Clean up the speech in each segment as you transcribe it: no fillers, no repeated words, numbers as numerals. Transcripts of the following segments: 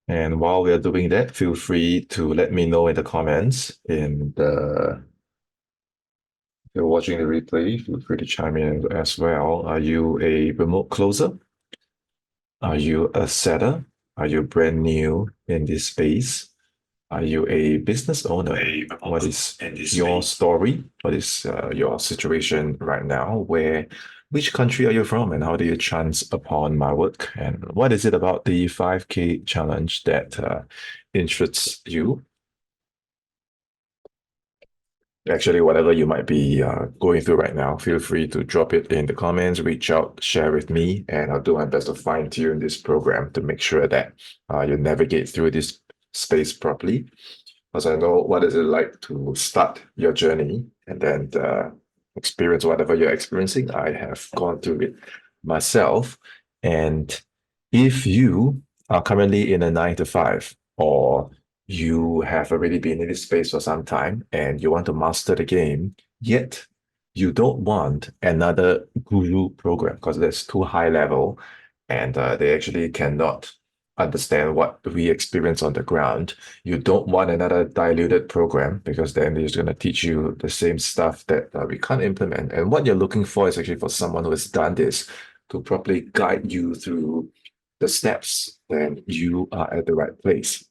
And while we are doing that, feel free to let me know in the comments. If you're watching the replay, feel free to chime in as well. Are you a remote closer? Are you a setter? Are you brand new in this space? Are you a business owner? What is your story? What is your situation right now? Which country are you from, and how do you chance upon my work? And what is it about the 5K challenge that interests you? Actually, whatever you might be going through right now, feel free to drop it in the comments, reach out, share with me, and I'll do my best to fine tune this program to make sure that you navigate through this space properly. Because I know what is it like to start your journey and then experience whatever you're experiencing. I have gone through it myself. And if you are currently in a 9 to 5, or you have already been in this space for some time and you want to master the game, yet you don't want another guru program because that's too high level and they actually cannot understand what we experience on the ground. You don't want another diluted program because then they're just going to teach you the same stuff that we can't implement. And what you're looking for is actually for someone who has done this to properly guide you through the steps, then you are at the right place.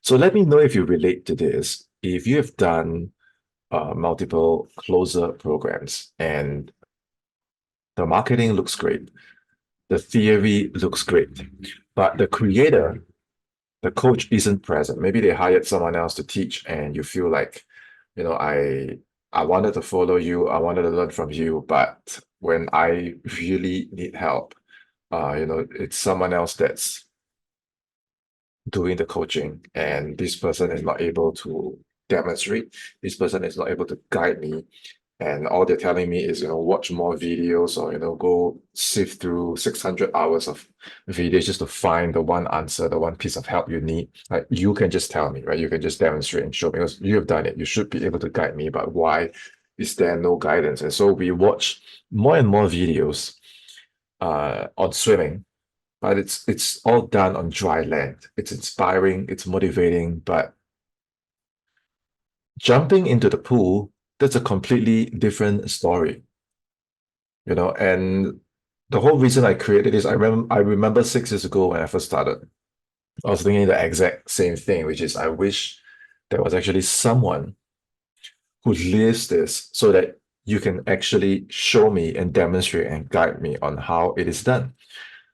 So let me know if you relate to this. If you have done multiple closer programs and the marketing looks great, the theory looks great, but the creator, the coach isn't present. Maybe they hired someone else to teach, and you feel like, I wanted to follow you, I wanted to learn from you, but when I really need help, it's someone else that's doing the coaching, and this person is not able to demonstrate. This person is not able to guide me, and all they're telling me is, watch more videos or, go sift through 600 hours of videos just to find the one answer, the one piece of help you need. Like, you can just tell me, right? You can just demonstrate and show me because you have done it. You should be able to guide me, but why is there no guidance? And so we watch more and more videos on swimming, but it's all done on dry land. It's inspiring, it's motivating, but jumping into the pool, that's a completely different story, and the whole reason I created this, I remember 6 years ago when I first started, I was thinking the exact same thing, which is I wish there was actually someone who lives this so that you can actually show me and demonstrate and guide me on how it is done.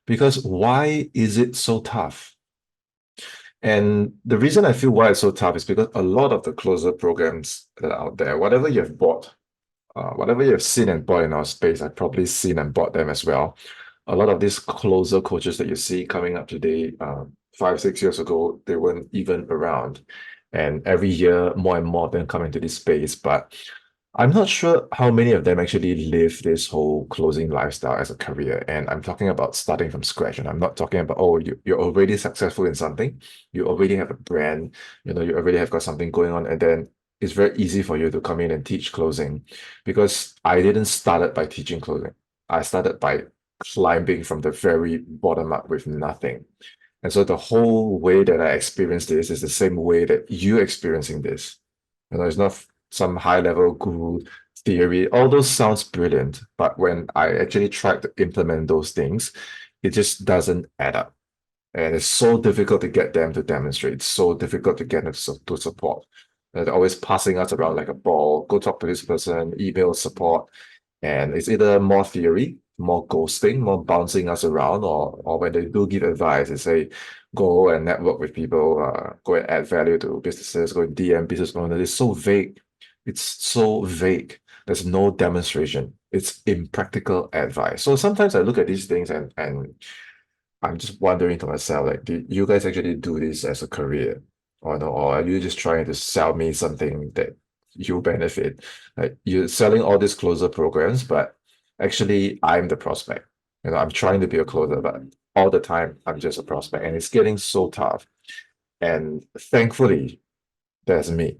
Because why is it so tough? And the reason I feel why it's so tough is because a lot of the closer programs that are out there, whatever you have bought, whatever you have seen and bought in our space, I've probably seen and bought them as well. A lot of these closer coaches that you see coming up today, 5, 6 years ago, they weren't even around. And every year, more and more of them come into this space. But I'm not sure how many of them actually live this whole closing lifestyle as a career. And I'm talking about starting from scratch. And I'm not talking about, oh, you're already successful in something. You already have a brand, you already have got something going on. And then it's very easy for you to come in and teach closing because I didn't start it by teaching closing. I started by climbing from the very bottom up with nothing. And so the whole way that I experience this is the same way that you're experiencing this. It's not some high level guru theory. All those sounds brilliant, but when I actually tried to implement those things, it just doesn't add up. And it's so difficult to get them to demonstrate. It's so difficult to get them to support. They're always passing us around like a ball. Go talk to this person, email support. And it's either more theory, more ghosting, more bouncing us around, or when they do give advice, they say, go and network with people, go and add value to businesses, go and DM business owners. It's so vague. It's so vague. There's no demonstration. It's impractical advice. So sometimes I look at these things and I'm just wondering to myself, like, do you guys actually do this as a career? Or no, or are you just trying to sell me something that you benefit? Like, you're selling all these closer programs, but actually I'm the prospect. I'm trying to be a closer, but all the time I'm just a prospect. And it's getting so tough. And thankfully, there's me.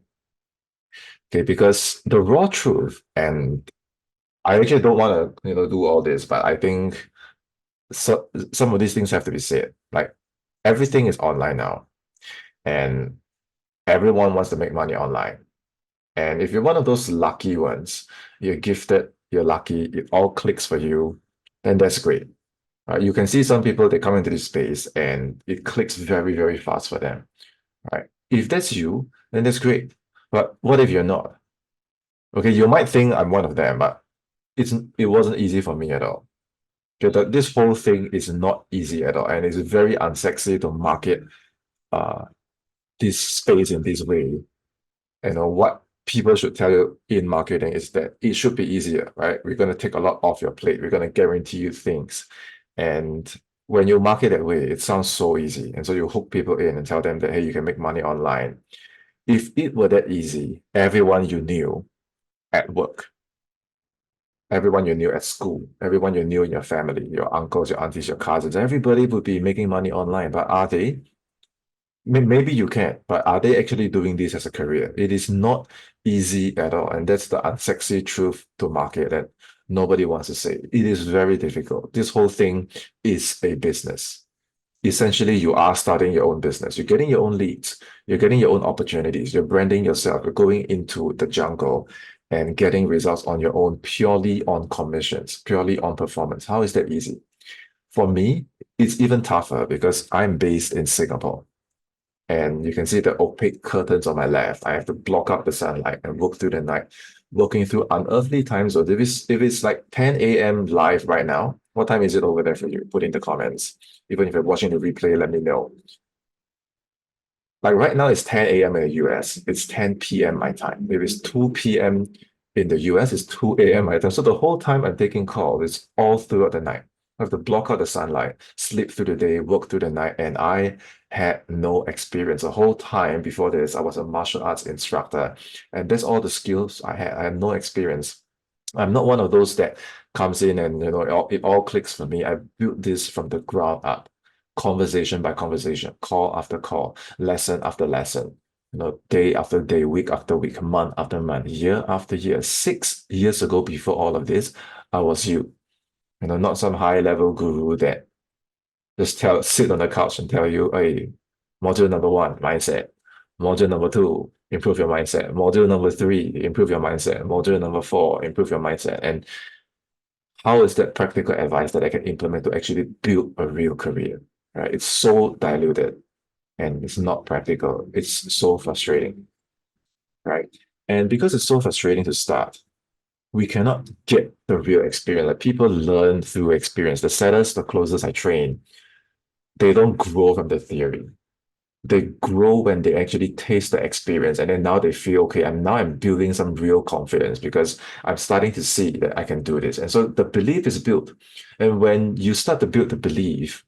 Okay, because the raw truth, and I actually don't want to, do all this, but I think so some of these things have to be said. Like, everything is online now, and everyone wants to make money online. And if you're one of those lucky ones, you're gifted, you're lucky, it all clicks for you, then that's great. You can see some people, they come into this space and it clicks very, very fast for them. Right? If that's you, then that's great. But what if you're not? Okay, you might think I'm one of them, but it wasn't easy for me at all. Okay, this whole thing is not easy at all, and it's very unsexy to market uh, this space in this way. What people should tell you in marketing is that it should be easier, right? We're going to take a lot off your plate. We're going to guarantee you things. And when you market that way, it sounds so easy. And so you hook people in and tell them that, hey, you can make money online. If it were that easy, everyone you knew at work, everyone you knew at school, everyone you knew in your family, your uncles, your aunties, your cousins, everybody would be making money online. But are they? Maybe you can, but are they actually doing this as a career? It is not easy at all. And that's the unsexy truth to market that nobody wants to say. It is very difficult. This whole thing is a business. Essentially, you are starting your own business. You're getting your own leads. You're getting your own opportunities. You're branding yourself. You're going into the jungle and getting results on your own, purely on commissions, purely on performance. How is that easy? For me, it's even tougher because I'm based in Singapore. And you can see the opaque curtains on my left. I have to block out the sunlight and work through the night, working through unearthly time zones. If it's like 10 a.m. live right now, what time is it over there for you? Put in the comments. Even if you're watching the replay, let me know. Like right now, it's 10 a.m. in the US. It's 10 p.m. my time. If it's 2 p.m. in the US, it's 2 a.m. my time. So the whole time I'm taking calls, it's all throughout the night. I have to block out the sunlight, sleep through the day, work through the night, and I had no experience. The whole time before this, I was a martial arts instructor, and that's all the skills I had. I had no experience. I'm not one of those that comes in and it all clicks for me. I built this from the ground up, conversation by conversation, call after call, lesson after lesson, day after day, week after week, month after month, year after year. 6 years ago, before all of this, I was you. Not some high level guru that just sit on the couch and tell you, hey, module number one, mindset. Module number two, improve your mindset. Module number three, improve your mindset. Module number four, improve your mindset. And how is that practical advice that I can implement to actually build a real career? Right? It's so diluted and it's not practical. It's so frustrating, right? And because it's so frustrating to start, we cannot get the real experience. Like people learn through experience. The setters, the closers I train, they don't grow from the theory. They grow when they actually taste the experience, and then now they feel okay. I'm building some real confidence because I'm starting to see that I can do this, and so the belief is built. And when you start to build the belief,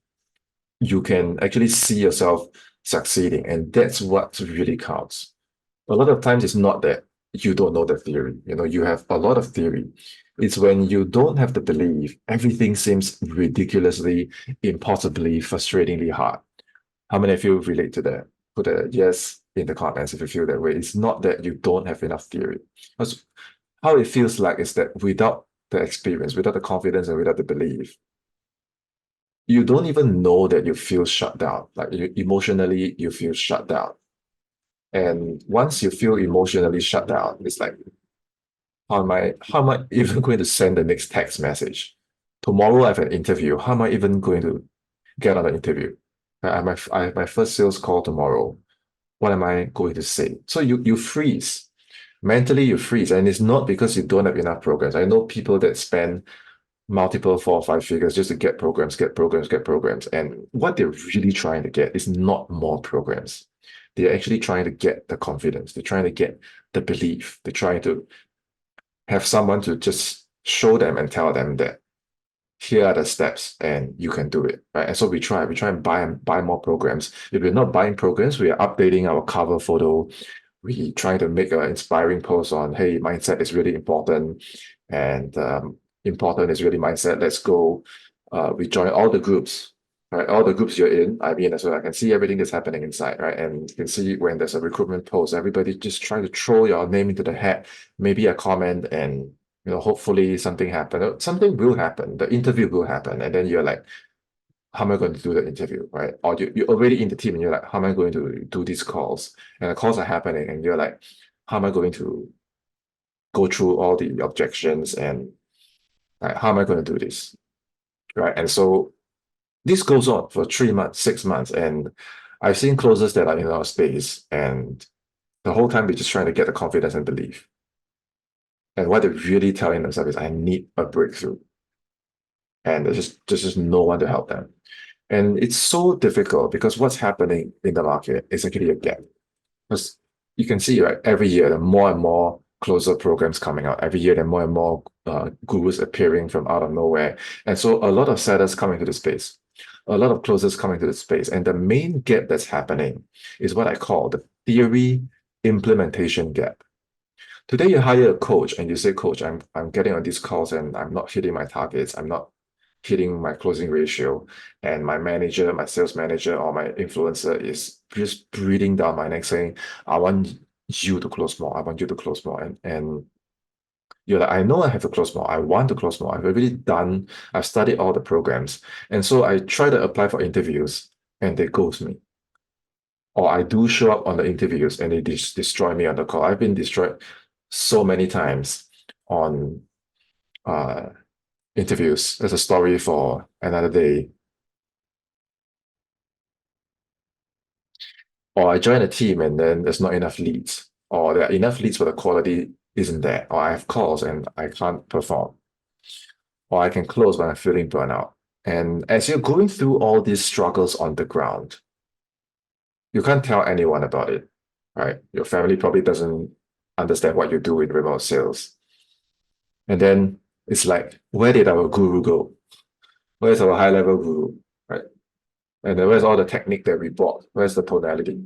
you can actually see yourself succeeding, and that's what really counts. A lot of times, it's not that you don't know the theory. You have a lot of theory. It's when you don't have the belief, everything seems ridiculously, impossibly, frustratingly hard. How many of you relate to that? Put a yes in the comments if you feel that way. It's not that you don't have enough theory. Because how it feels like is that without the experience, without the confidence, and without the belief, you don't even know that you feel shut down. Like emotionally, you feel shut down. And once you feel emotionally shut down, it's like, how am I even going to send the next text message? Tomorrow I have an interview. How am I even going to get on the interview? I have my first sales call tomorrow. What am I going to say? So you freeze. Mentally, you freeze. And it's not because you don't have enough programs. I know people that spend multiple 4 or 5 figures just to get programs, get programs, get programs. And what they're really trying to get is not more programs. They're actually trying to get the confidence. They're trying to get the belief. They're trying to have someone to just show them and tell them that here are the steps and you can do it, right? And so we try and buy more programs. If we're not buying programs, we are updating our cover photo. We try to make an inspiring post on, hey, mindset is really important, and important is really mindset. Let's go. We join all the groups, right? All the groups you're in. I mean, so I can see everything that's happening inside, right? And you can see when there's a recruitment post, everybody just trying to throw your name into the hat, maybe a comment, and hopefully something happen. Something will happen. The interview will happen, and then you're like, how am I going to do the interview, right? Or you're already in the team and you're like, how am I going to do these calls? And the calls are happening and you're like, how am I going to go through all the objections and like, how am I going to do this, right? And so this goes on for 3 months, 6 months, and I've seen closers that are in our space and the whole time they're just trying to get the confidence and belief. And what they're really telling themselves is, I need a breakthrough. And there's just no one to help them. And it's so difficult because what's happening in the market is actually a gap. Because you can see, right, every year, there are more and more closer programs coming out. Every year, there are more and more gurus appearing from out of nowhere. And so a lot of sellers come into the space, a lot of closers come into the space. And the main gap that's happening is what I call the theory implementation gap. Today, you hire a coach and you say, Coach, I'm getting on these calls and I'm not hitting my targets. I'm not hitting my closing ratio. And my manager, my sales manager, or my influencer is just breathing down my neck saying, I want you to close more. I want you to close more. And you're like, I know I have to close more. I want to close more. I've already done, I've studied all the programs. And so I try to apply for interviews and they ghost me. Or I do show up on the interviews and they destroy me on the call. I've been destroyed so many times on uh, interviews. There's a story for another day. Or I join a team and then there's not enough leads, or there are enough leads but the quality isn't there, or I have calls and I can't perform, or I can close when I'm feeling burnout. And as you're going through all these struggles on the ground, you can't tell anyone about it, right? Your family probably doesn't understand what you do in remote sales. And then it's like, where did our guru go? Where's our high level guru, right? And then where's all the technique that we bought? Where's the tonality?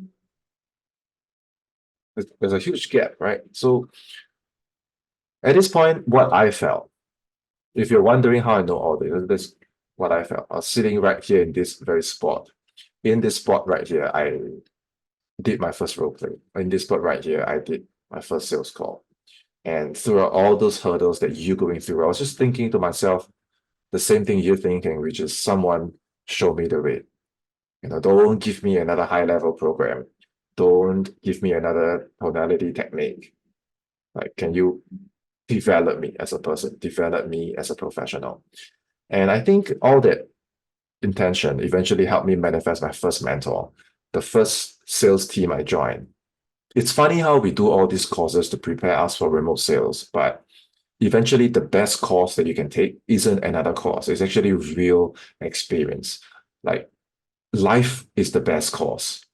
There's a huge gap, right? So at this point, what I felt, if you're wondering how I know all this is what I felt. I was sitting right here in this very spot. In this spot right here, I did my first role play. In this spot right here, I did my first sales call. And throughout all those hurdles that you're going through, I was just thinking to myself the same thing you're thinking, which is someone show me the way. Don't give me another high level program. Don't give me another tonality technique. Like, can you develop me as a person, develop me as a professional? And I think all that intention eventually helped me manifest my first mentor, the first sales team I joined. It's funny how we do all these courses to prepare us for remote sales, but eventually the best course that you can take isn't another course. It's actually real experience. Like, life is the best course.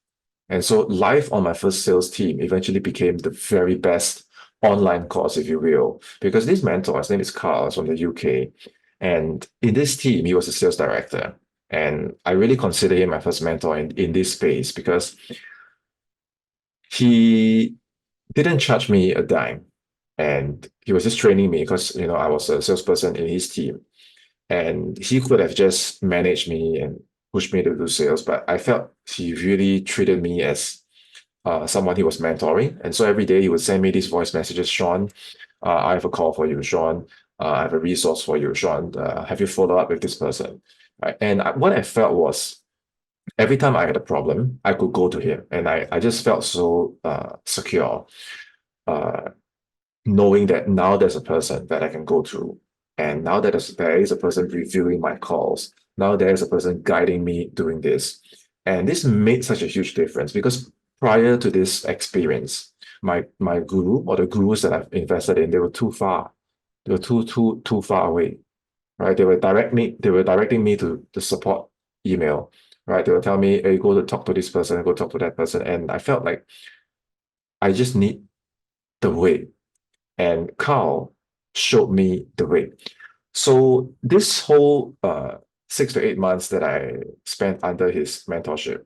And so life on my first sales team eventually became the very best online course, if you will, because this mentor, his name is Carl, from the UK. And in this team, he was a sales director. And I really consider him my first mentor in this space because he didn't charge me a dime. And he was just training me because, I was a salesperson in his team. And he could have just managed me and pushed me to do sales, but I felt he really treated me as someone he was mentoring. And so every day he would send me these voice messages: Sean, I have a call for you. Sean, I have a resource for you. Sean, have you followed up with this person? Right? And what I felt was every time I had a problem, I could go to him. And I just felt so secure, uh, knowing that now there's a person that I can go to. And now that there is a person reviewing my calls, now there is a person guiding me doing this. And this made such a huge difference because prior to this experience, my guru or the gurus that I've invested in, they were too far. They were too far away, right? They were directing me to the support email, right? They were telling me, hey, go to talk to this person, go talk to that person. And I felt like I just need the way. And Carl showed me the way. So this whole 6 to 8 months that I spent under his mentorship,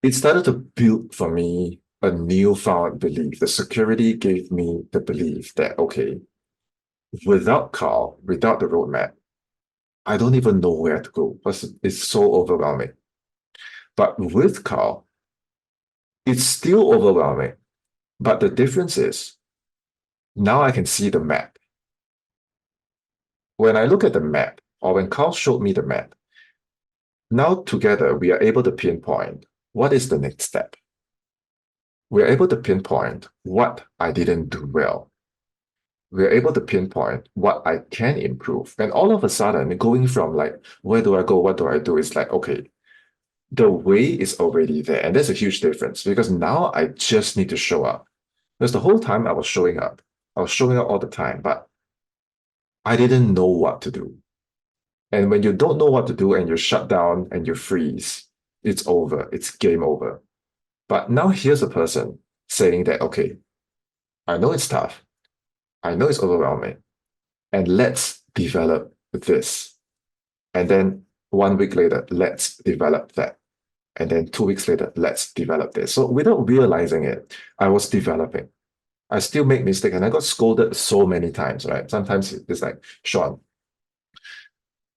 it started to build for me a newfound belief. The security gave me the belief that, okay, without Carl, without the roadmap, I don't even know where to go because it's so overwhelming. But with Carl, it's still overwhelming. But the difference is now I can see the map. When I look at the map or when Carl showed me the map, now together we are able to pinpoint what is the next step. We're able to pinpoint what I didn't do well. We're able to pinpoint what I can improve. And all of a sudden, going from like, where do I go? What do I do? It's like, okay, the way is already there. And there's a huge difference because now I just need to show up. Because the whole time I was showing up. I was showing up all the time, but I didn't know what to do. And when you don't know what to do and you shut down and you freeze, it's over. It's game over. But now here's a person saying that, okay, I know it's tough. I know it's overwhelming. And let's develop this. And then 1 week later, let's develop that. And then 2 weeks later, let's develop this. So without realizing it, I was developing. I still make mistakes and I got scolded so many times, right? Sometimes it's like, Sean,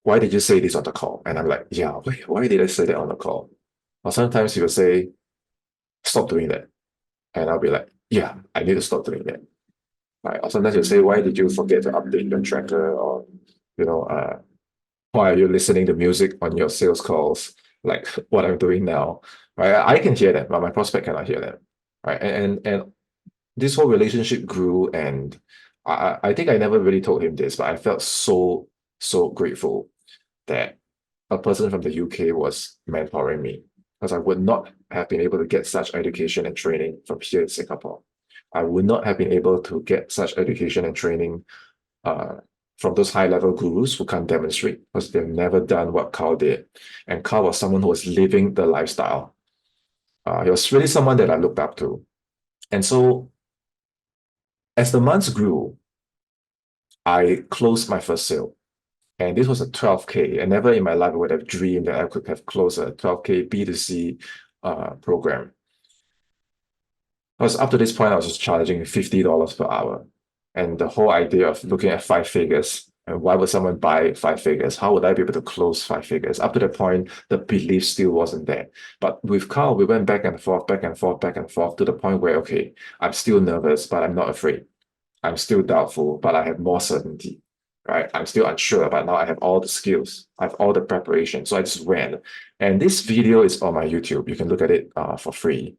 why did you say this on the call? And I'm like, yeah, why did I say that on the call? Or sometimes he will say, stop doing that. And I'll be like, yeah, I need to stop doing that. Right? Or sometimes you'll say, why did you forget to update your tracker? Or, you know, why are you listening to music on your sales calls? Like what I'm doing now, right? I can hear that, but my prospect cannot hear that, right? And this whole relationship grew, and I think I never really told him this, but I felt so grateful that a person from the UK was mentoring me because I would not have been able to get such education and training from here in Singapore. I would not have been able to get such education and training uh, from those high level gurus who can't demonstrate because they've never done what Carl did. And Carl was someone who was living the lifestyle. He was really someone that I looked up to. And so as the months grew, I closed my first sale. And this was a 12K. And never in my life would have dreamed that I could have closed a 12K B2C program. Because up to this point, I was just charging $50 per hour. And the whole idea of looking at 5 figures, and why would someone buy 5 figures? How would I be able to close 5 figures? Up to that point, the belief still wasn't there. But with Carl, we went back and forth, back and forth, back and forth to the point where, okay, I'm still nervous, but I'm not afraid. I'm still doubtful, but I have more certainty, right? I'm still unsure, but now I have all the skills. I have all the preparation. So I just went. And this video is on my YouTube. You can look at it for free.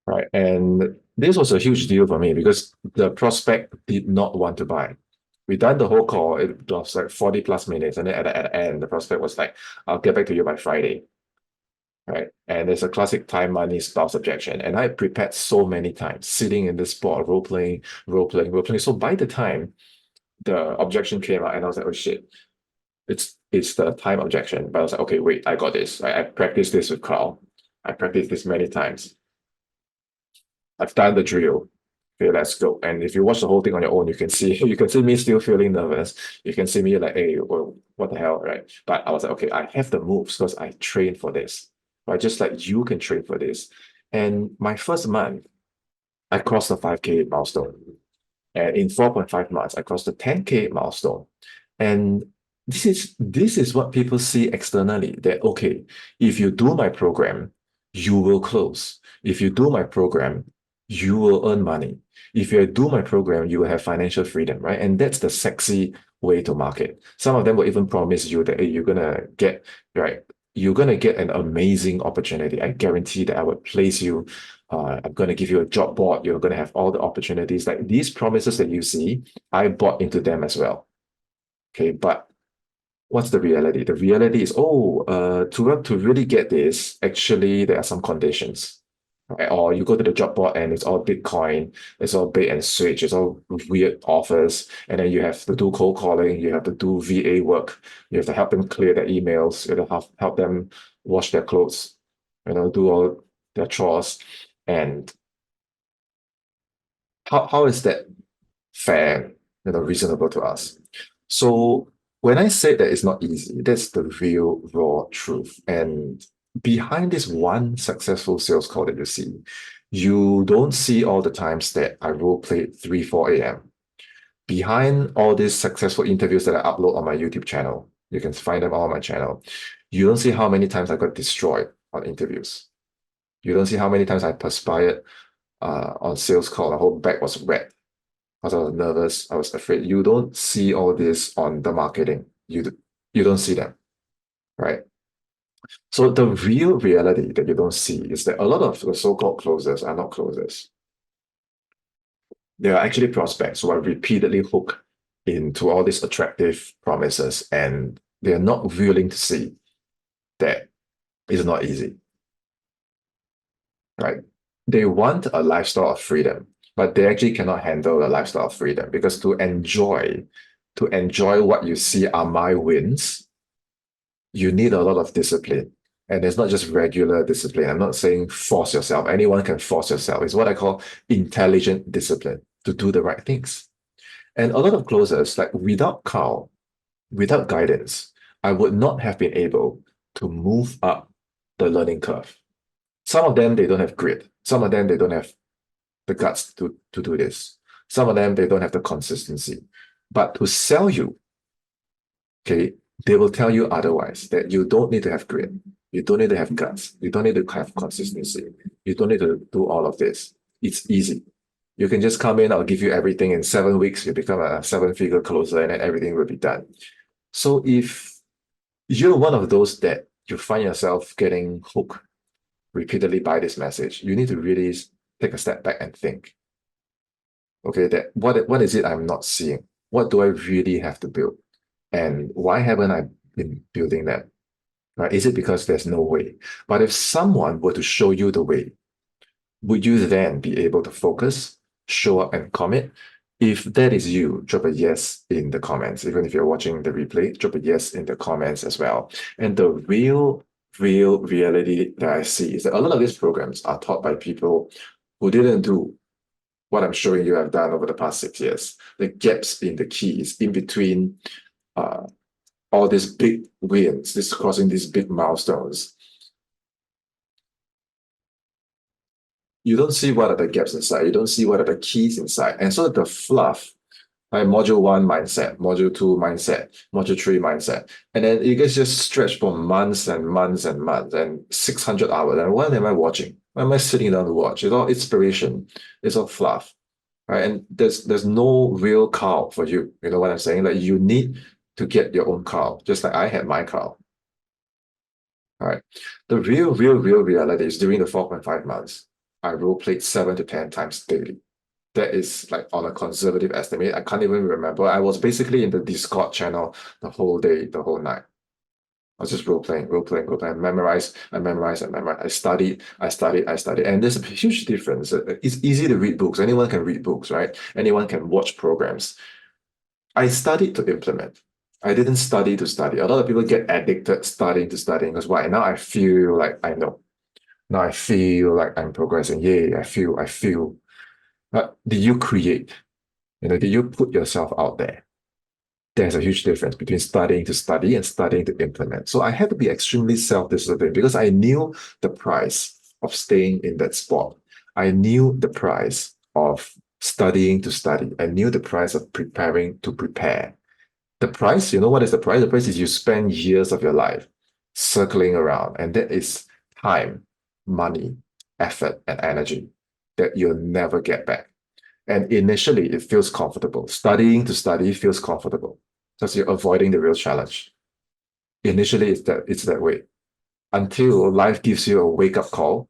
Right. And this was a huge deal for me because the prospect did not want to buy. We done the whole call. It was like 40 plus minutes. And then at the end, the prospect was like, I'll get back to you by Friday. Right. And it's a classic time, money, spouse objection. And I prepared so many times, sitting in this spot, role playing, role playing, role playing. So by the time the objection came out, and I was like, oh shit, it's the time objection. But I was like, okay, wait, I got this. I practiced this with Carl. I practiced this many times. I've done the drill. Okay, let's go. And if you watch the whole thing on your own, you can see me still feeling nervous. You can see me like, hey, well, what the hell, right? But I was like, okay, I have the moves because I trained for this. Right? Just like you can train for this. And my first month, I crossed the 5K milestone. And in 4.5 months, I crossed the 10K milestone. And this is what people see externally, that okay, if you do my program, you will close. If you do my program, you will earn money. If you do my program, you will have financial freedom, right? And that's the sexy way to market. Some of them will even promise you that hey, you're gonna get right. You're gonna get an amazing opportunity. I guarantee that I would place you. I'm gonna give you a job board. You're gonna have all the opportunities. Like these promises that you see, I bought into them as well. Okay, but what's the reality? The reality is, to really get this, actually, there are some conditions. Right? Or you go to the job board and it's all Bitcoin, it's all bait and switch, it's all weird offers, and then you have to do cold calling, you have to do VA work, you have to help them clear their emails, you have to help them wash their clothes, do all their chores. And how is that fair, reasonable to us? So when I say that it's not easy, that's the real raw truth. And behind this one successful sales call that you see, you don't see all the times that I role played 3, 4 a.m. Behind all these successful interviews that I upload on my YouTube channel, you can find them all on my channel. You don't see how many times I got destroyed on interviews. You don't see how many times I perspired on sales call. The whole back was wet because I was nervous, I was afraid. You don't see all this on the marketing. You don't see them, right? So the real reality that you don't see is that a lot of the so-called closers are not closers. They are actually prospects who are repeatedly hooked into all these attractive promises, and they are not willing to see that it's not easy, right? They want a lifestyle of freedom, but they actually cannot handle a lifestyle of freedom because to enjoy what you see are my wins, you need a lot of discipline. And it's not just regular discipline. I'm not saying force yourself. Anyone can force yourself. It's what I call intelligent discipline to do the right things. And a lot of closers, like without Carl, without guidance, I would not have been able to move up the learning curve. Some of them, they don't have grit. Some of them, they don't have the guts to do this. Some of them, they don't have the consistency. But to sell you, okay, they will tell you otherwise, that you don't need to have grit. You don't need to have guts. You don't need to have consistency. You don't need to do all of this. It's easy. You can just come in, I'll give you everything in 7 weeks, you become a seven-figure closer, and then everything will be done. So if you're one of those that you find yourself getting hooked repeatedly by this message, you need to really take a step back and think, okay, that what is it I'm not seeing? What do I really have to build? And why haven't I been building that? Right? Is it because there's no way? But if someone were to show you the way, would you then be able to focus, show up, and commit? If that is you, drop a yes in the comments. Even if you're watching the replay, drop a yes in the comments as well. And the real reality that I see is that a lot of these programs are taught by people who didn't do what I'm showing you I've done over the past 6 years. The gaps in the keys, in between all these big wins, this crossing these big milestones. You don't see what are the gaps inside. You don't see what are the keys inside. And so the fluff, like module one mindset, module two mindset, module three mindset. And then it gets just stretched for months and months and months and 600 hours. And what am I watching? Why am I sitting down to watch? It's all inspiration. It's all fluff, right? And there's no real cow for you. You know what I'm saying? Like you need to get your own cow, just like I had my cow. All right. The real reality is during the 4.5 months, I role played 7 to 10 times daily. That is like on a conservative estimate. I can't even remember. I was basically in the Discord channel the whole day, the whole night. I was just role playing. I memorized. I studied. And there's a huge difference. It's easy to read books. Anyone can read books, right? Anyone can watch programs. I studied to implement. I didn't study to study. A lot of people get addicted studying to studying because why? Now I feel like I know. Now I feel like I'm progressing. Yay, I feel. But do you create? Do you put yourself out there? There's a huge difference between studying to study and studying to implement. So I had to be extremely self-disciplined because I knew the price of staying in that spot. I knew the price of studying to study. I knew the price of preparing to prepare. The price, you know what is the price? The price is you spend years of your life circling around, and that is time, money, effort, and energy that you'll never get back. And initially, it feels comfortable. Studying to study feels comfortable because you're avoiding the real challenge. Initially, it's that way until life gives you a wake up call,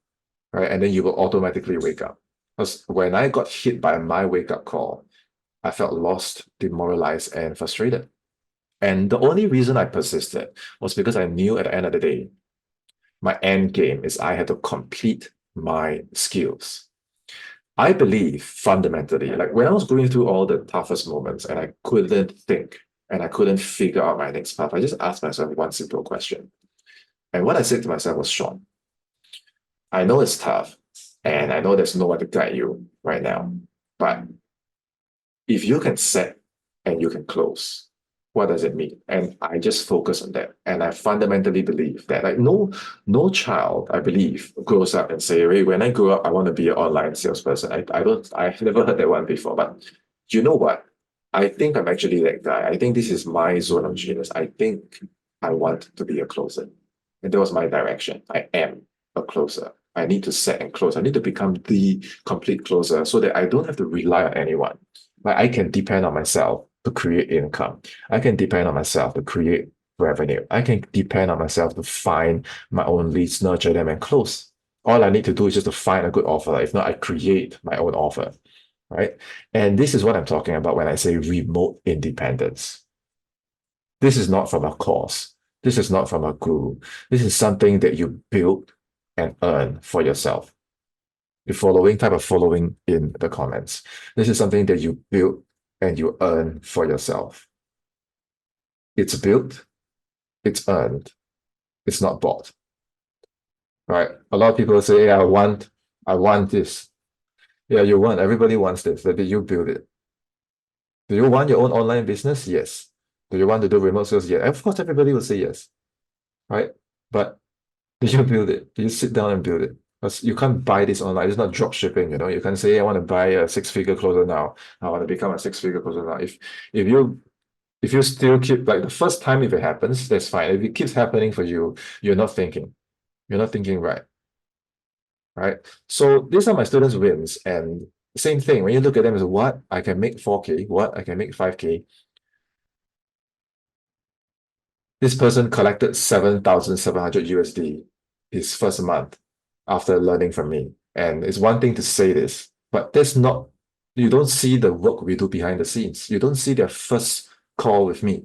right? And then you will automatically wake up. Because when I got hit by my wake up call, I felt lost, demoralized, and frustrated. And the only reason I persisted was because I knew at the end of the day, my end game is I had to complete my skills. I believe fundamentally, like when I was going through all the toughest moments and I couldn't think and I couldn't figure out my next path, I just asked myself one simple question. And what I said to myself was, Sean, I know it's tough and I know there's no one to guide you right now, but if you can set and you can close, what does it mean? And I just focus on that. And I fundamentally believe that like no child, I believe, grows up and say, hey, when I grow up, I want to be an online salesperson. I've never heard that one before. But you know what? I think I'm actually that guy. I think this is my zone of genius. I think I want to be a closer. And that was my direction. I am a closer. I need to set and close. I need to become the complete closer so that I don't have to rely on anyone. Like I can depend on myself to create income. I can depend on myself to create revenue. I can depend on myself to find my own leads, nurture them, and close. All I need to do is just to find a good offer. If not, I create my own offer, right? And this is what I'm talking about when I say remote independence. This is not from a course. This is not from a guru. This is something that you build and earn for yourself. The following type of following in the comments. This is something that you build and you earn for yourself. It's built, it's earned, it's not bought. Right? A lot of people say, yeah, I want this. Yeah, you want, everybody wants this. But did you build it? Do you want your own online business? Yes. Do you want to do remote sales? Yeah. Of course, everybody will say yes. Right? But did you build it? Did you sit down and build it? Because you can't buy this online. It's not drop shipping, you know. You can't say, hey, I want to buy a six-figure closer now. I want to become a six-figure closer now. If you if you still keep like the first time if it happens, that's fine. If it keeps happening for you, you're not thinking. You're not thinking right. Right. So these are my students' wins. And same thing, when you look at them as what I can make 4K, what I can make 5K. This person collected 7,700 USD his first month after learning from me. And it's one thing to say this, but that's not, you don't see the work we do behind the scenes. You don't see their first call with me.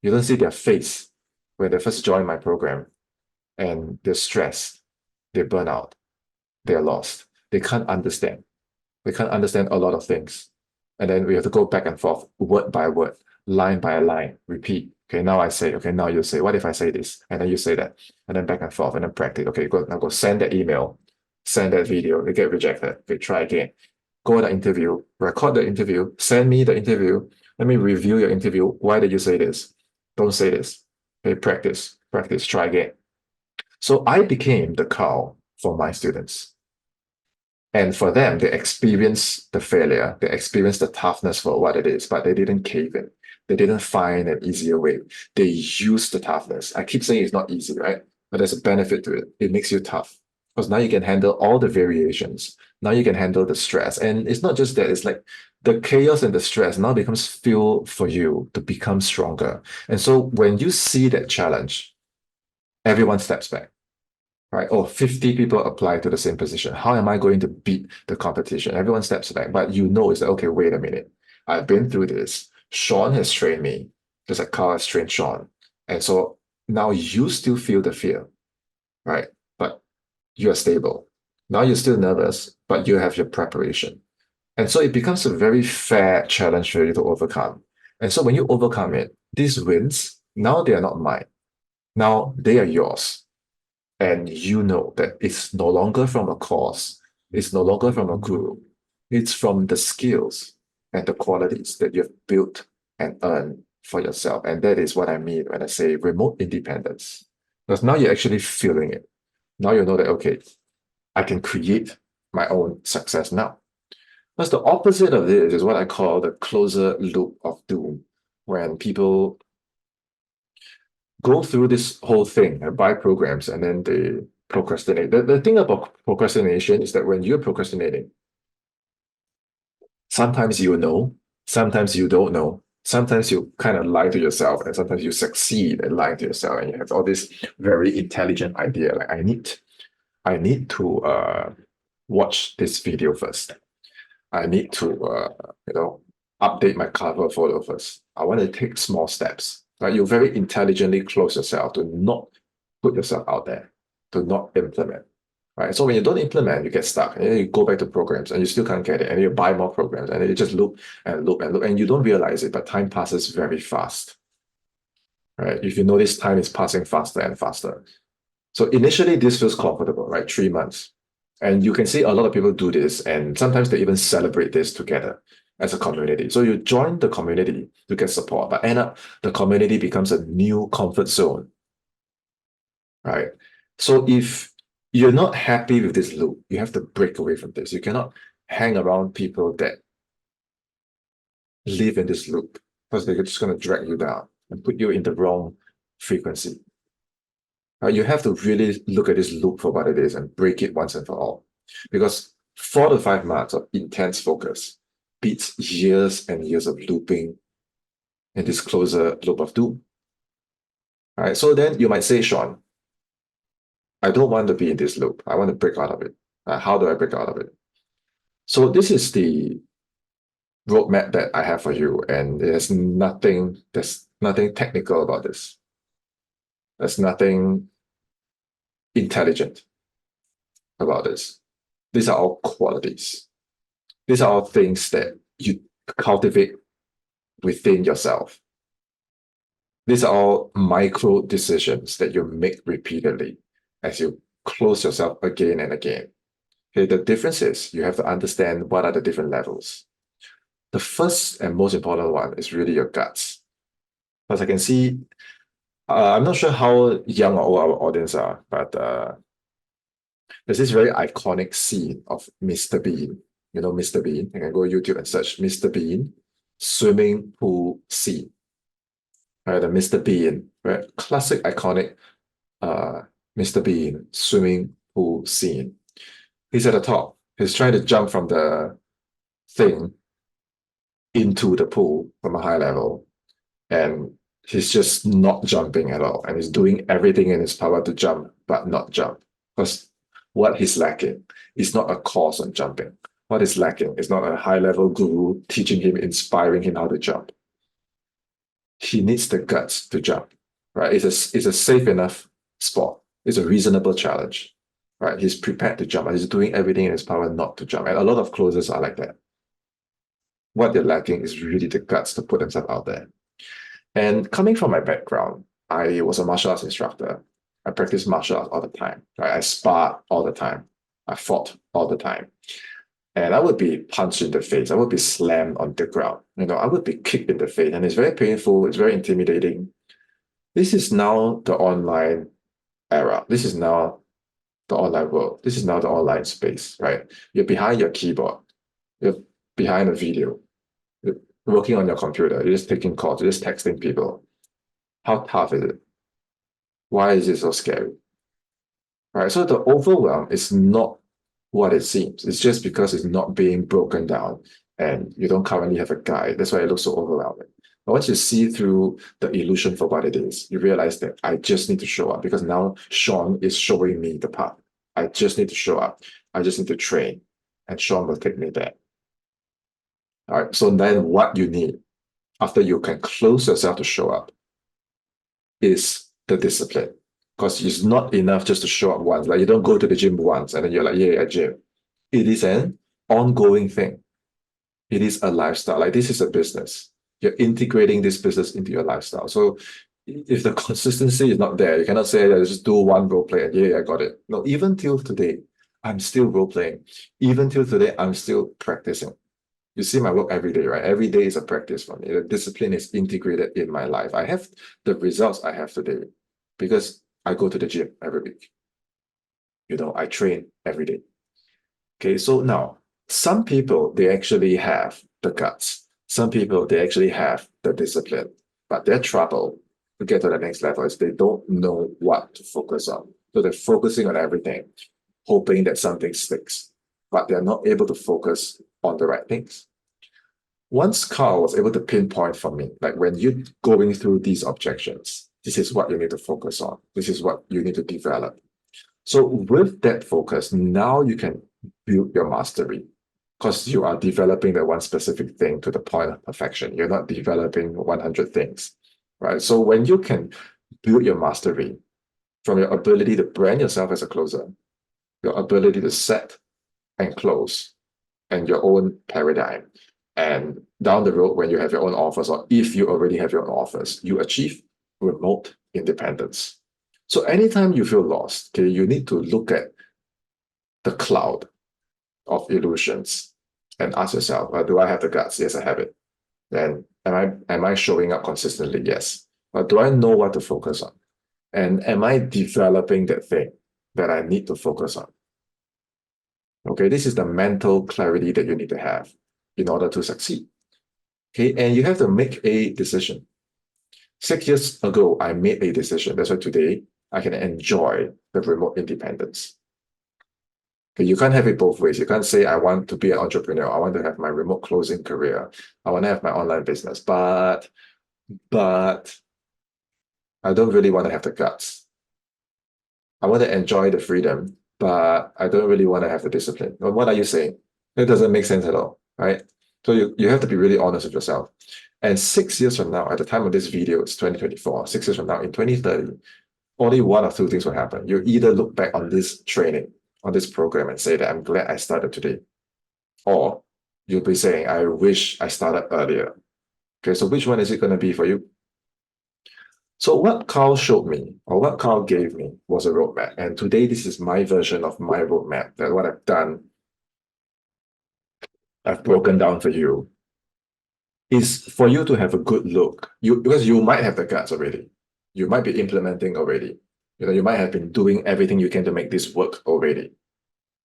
You don't see their face when they first join my program and they're stressed, they burn out, they're lost. They can't understand. They can't understand a lot of things. And then we have to go back and forth, word by word, line by line, repeat. Okay, now I say, okay, now you say, what if I say this? And then you say that. And then back and forth, and then practice. Okay, go now go send that email, send that video, they get rejected. Okay, try again. Go to the interview, record the interview, send me the interview. Let me review your interview. Why did you say this? Don't say this. Okay, practice, try again. So I became the cow for my students. And for them, they experience the failure, they experience the toughness for what it is, but they didn't cave in. They didn't find an easier way. They use the toughness. I keep saying it's not easy, right? But there's a benefit to it. It makes you tough because now you can handle all the variations. Now you can handle the stress. And it's not just that, it's like the chaos and the stress now becomes fuel for you to become stronger. And so when you see that challenge, everyone steps back, right? Oh, 50 people apply to the same position. How am I going to beat the competition? Everyone steps back, but you know, it's like, okay, wait a minute. I've been through this. Sean has trained me, just like Carl has trained Sean. And so now you still feel the fear, right? But you're stable. Now you're still nervous, but you have your preparation. And so it becomes a very fair challenge for you to overcome. And so when you overcome it, these wins, now they are not mine. Now they are yours, and you know that it's no longer from a course, it's no longer from a guru, it's from the skills and the qualities that you've built and earned for yourself. And that is what I mean when I say remote independence. Because now you're actually feeling it. Now you know that, okay, I can create my own success now. Because the opposite of this is what I call the closer loop of doom, when people go through this whole thing and buy programs and then they procrastinate. The thing about procrastination is that when you're procrastinating, sometimes you know, sometimes you don't know. Sometimes you kind of lie to yourself, and sometimes you succeed at lying to yourself, and you have all this very intelligent idea like I need to watch this video first. I need to update my cover photo first. I want to take small steps. Right? You very intelligently close yourself to not put yourself out there, to not implement. Right. So when you don't implement, you get stuck. And then you go back to programs and you still can't get it. And you buy more programs and then you just loop and loop and loop. And you don't realize it, but time passes very fast. Right. If you notice, time is passing faster and faster. So initially, this feels comfortable, right? 3 months. And you can see a lot of people do this, and sometimes they even celebrate this together as a community. So you join the community to get support, but end up the community becomes a new comfort zone, right? So if you're not happy with this loop, you have to break away from this. You cannot hang around people that live in this loop because they're just going to drag you down and put you in the wrong frequency. You have to really look at this loop for what it is and break it once and for all. Because 4 to 5 months of intense focus, beats years and years of looping in this closer loop of doom. All right. So then you might say, Sean, I don't want to be in this loop. I want to break out of it. How do I break out of it? So this is the roadmap that I have for you, and there's nothing technical about this. There's nothing intelligent about this. These are all qualities. These are all things that you cultivate within yourself. These are all micro decisions that you make repeatedly as you close yourself again and again. Okay, the difference is you have to understand what are the different levels. The first and most important one is really your guts. As I can see, I'm not sure how young or old our audience are, but there's this very iconic scene of Mr. Bean. You know Mr. Bean? You can go YouTube and search Mr. Bean swimming pool scene. Right, the Mr. Bean, right? Classic, iconic Mr. Bean swimming pool scene. He's at the top. He's trying to jump from the thing into the pool from a high level, and he's just not jumping at all. And he's doing everything in his power to jump, but not jump. Because what he's lacking is not a course on jumping. What is lacking is not a high-level guru teaching him, inspiring him how to jump. He needs the guts to jump, right? It's a safe enough sport. It's a reasonable challenge, right? He's prepared to jump, and he's doing everything in his power not to jump. And a lot of closers are like that. What they're lacking is really the guts to put themselves out there. And coming from my background, I was a martial arts instructor. I practiced martial arts all the time, right? I sparred all the time. I fought all the time. And I would be punched in the face. I would be slammed on the ground. I would be kicked in the face. And it's very painful. It's very intimidating. This is now the online era. This is now the online world. This is now the online space, right? You're behind your keyboard. You're behind a video. You're working on your computer. You're just taking calls. You're just texting people. How tough is it? Why is it so scary? Right. So the overwhelm is not what it seems. It's just because it's not being broken down and you don't currently have a guide. That's why it looks so overwhelming. But once you see through the illusion for what it is, you realize that I just need to show up because now Sean is showing me the path. I just need to show up. I just need to train, and Sean will take me there. All right. So then what you need after you can close yourself to show up is the discipline. Because it's not enough just to show up once. Like you don't go to the gym once and then you're like, yeah, gym. It is an ongoing thing. It is a lifestyle. Like this is a business. You're integrating this business into your lifestyle. So if the consistency is not there, you cannot say that just do one role play and yeah, I got it. No, even till today, I'm still role playing. Even till today, I'm still practicing. You see my work every day, right? Every day is a practice for me. The discipline is integrated in my life. I have the results I have today because I go to the gym every week. I train every day. Okay, so now some people, they actually have the guts. Some people, they actually have the discipline, but their trouble to get to the next level is they don't know what to focus on. So they're focusing on everything, hoping that something sticks, but they're not able to focus on the right things. Once Carl was able to pinpoint for me, like when you're going through these objections, this is what you need to focus on. This is what you need to develop. So with that focus, now you can build your mastery because you are developing that one specific thing to the point of perfection. You're not developing 100 things, right? So when you can build your mastery from your ability to brand yourself as a closer, your ability to set and close, and your own paradigm, and down the road when you have your own offers, or if you already have your own offers, you achieve remote independence. So anytime you feel lost, okay, you need to look at the cloud of illusions and ask yourself, do I have the guts? Yes, I have it. And am I showing up consistently? Yes. But do I know what to focus on? And am I developing that thing that I need to focus on? Okay, this is the mental clarity that you need to have in order to succeed. Okay, and you have to make a decision. 6 years ago, I made a decision. That's why today I can enjoy the remote independence. Okay, you can't have it both ways. You can't say, I want to be an entrepreneur. I want to have my remote closing career. I want to have my online business, but I don't really want to have the guts. I want to enjoy the freedom, but I don't really want to have the discipline. Well, what are you saying? It doesn't make sense at all, right? So you have to be really honest with yourself. And 6 years from now, at the time of this video, it's 2024. 6 years from now, in 2030, only one or two things will happen. You either look back on this training, on this program, and say that I'm glad I started today, or you'll be saying, I wish I started earlier. Okay, so which one is it going to be for you? So what Carl showed me, or what Carl gave me, was a roadmap. And today, this is my version of my roadmap. That what I've done, I've broken down for you, is for you to have a good look. Because you might have the guts already. You might be implementing already. You might have been doing everything you can to make this work already.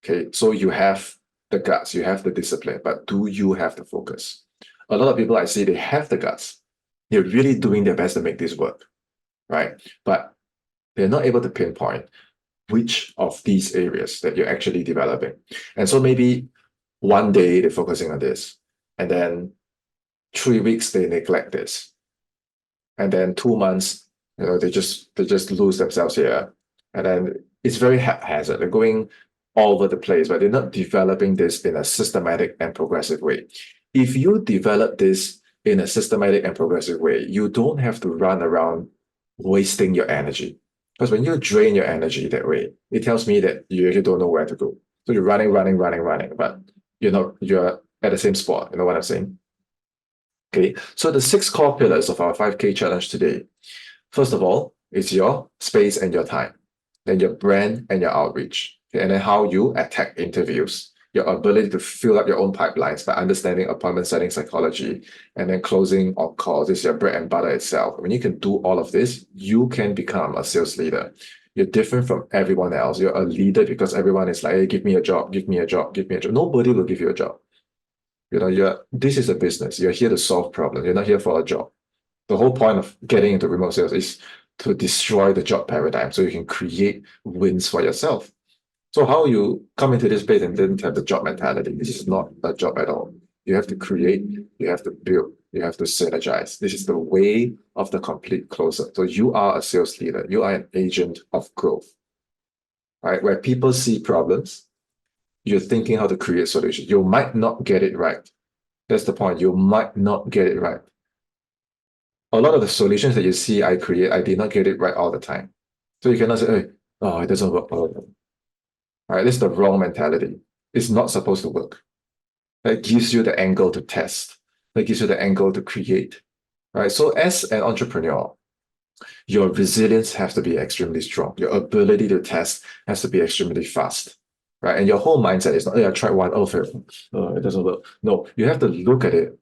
Okay, so you have the guts, you have the discipline, but do you have the focus? A lot of people I see, they have the guts. They're really doing their best to make this work, right? But they're not able to pinpoint which of these areas that you're actually developing. And so maybe one day they're focusing on this, and then 3 weeks they neglect this, and then 2 months, they just lose themselves here, and then it's very haphazard. They're going all over the place, but they're not developing this in a systematic and progressive way. If you develop this in a systematic and progressive way, you don't have to run around wasting your energy. Because when you drain your energy that way, it tells me that you actually don't know where to go. So you're running, but you're at the same spot. You know what I'm saying? Okay. So the 6 core pillars of our 5K challenge today. First of all, it's your space and your time, then your brand and your outreach, okay, and then how you attack interviews, your ability to fill up your own pipelines by understanding appointment setting psychology, and then closing on calls is your bread and butter itself. When you can do all of this, you can become a sales leader. You're different from everyone else. You're a leader because everyone is like, hey, give me a job, give me a job, give me a job. Nobody will give you a job. This is a business. You're here to solve problems. You're not here for a job. The whole point of getting into remote sales is to destroy the job paradigm so you can create wins for yourself. So how you come into this space and didn't have the job mentality, this is not a job at all. You have to create, you have to build, you have to synergize. This is the way of the complete closer. So you are a sales leader. You are an agent of growth, right? Where people see problems, you're thinking how to create solutions. You might not get it right. That's the point. You might not get it right. A lot of the solutions that you see I create, I did not get it right all the time. So you cannot say, hey, oh, it doesn't work all the time. All right, this is the wrong mentality. It's not supposed to work. That gives you the angle to test. That gives you the angle to create. Right. So as an entrepreneur, your resilience has to be extremely strong. Your ability to test has to be extremely fast. Right. And your whole mindset is not, hey, I tried one, oh, it doesn't work. No, you have to look at it,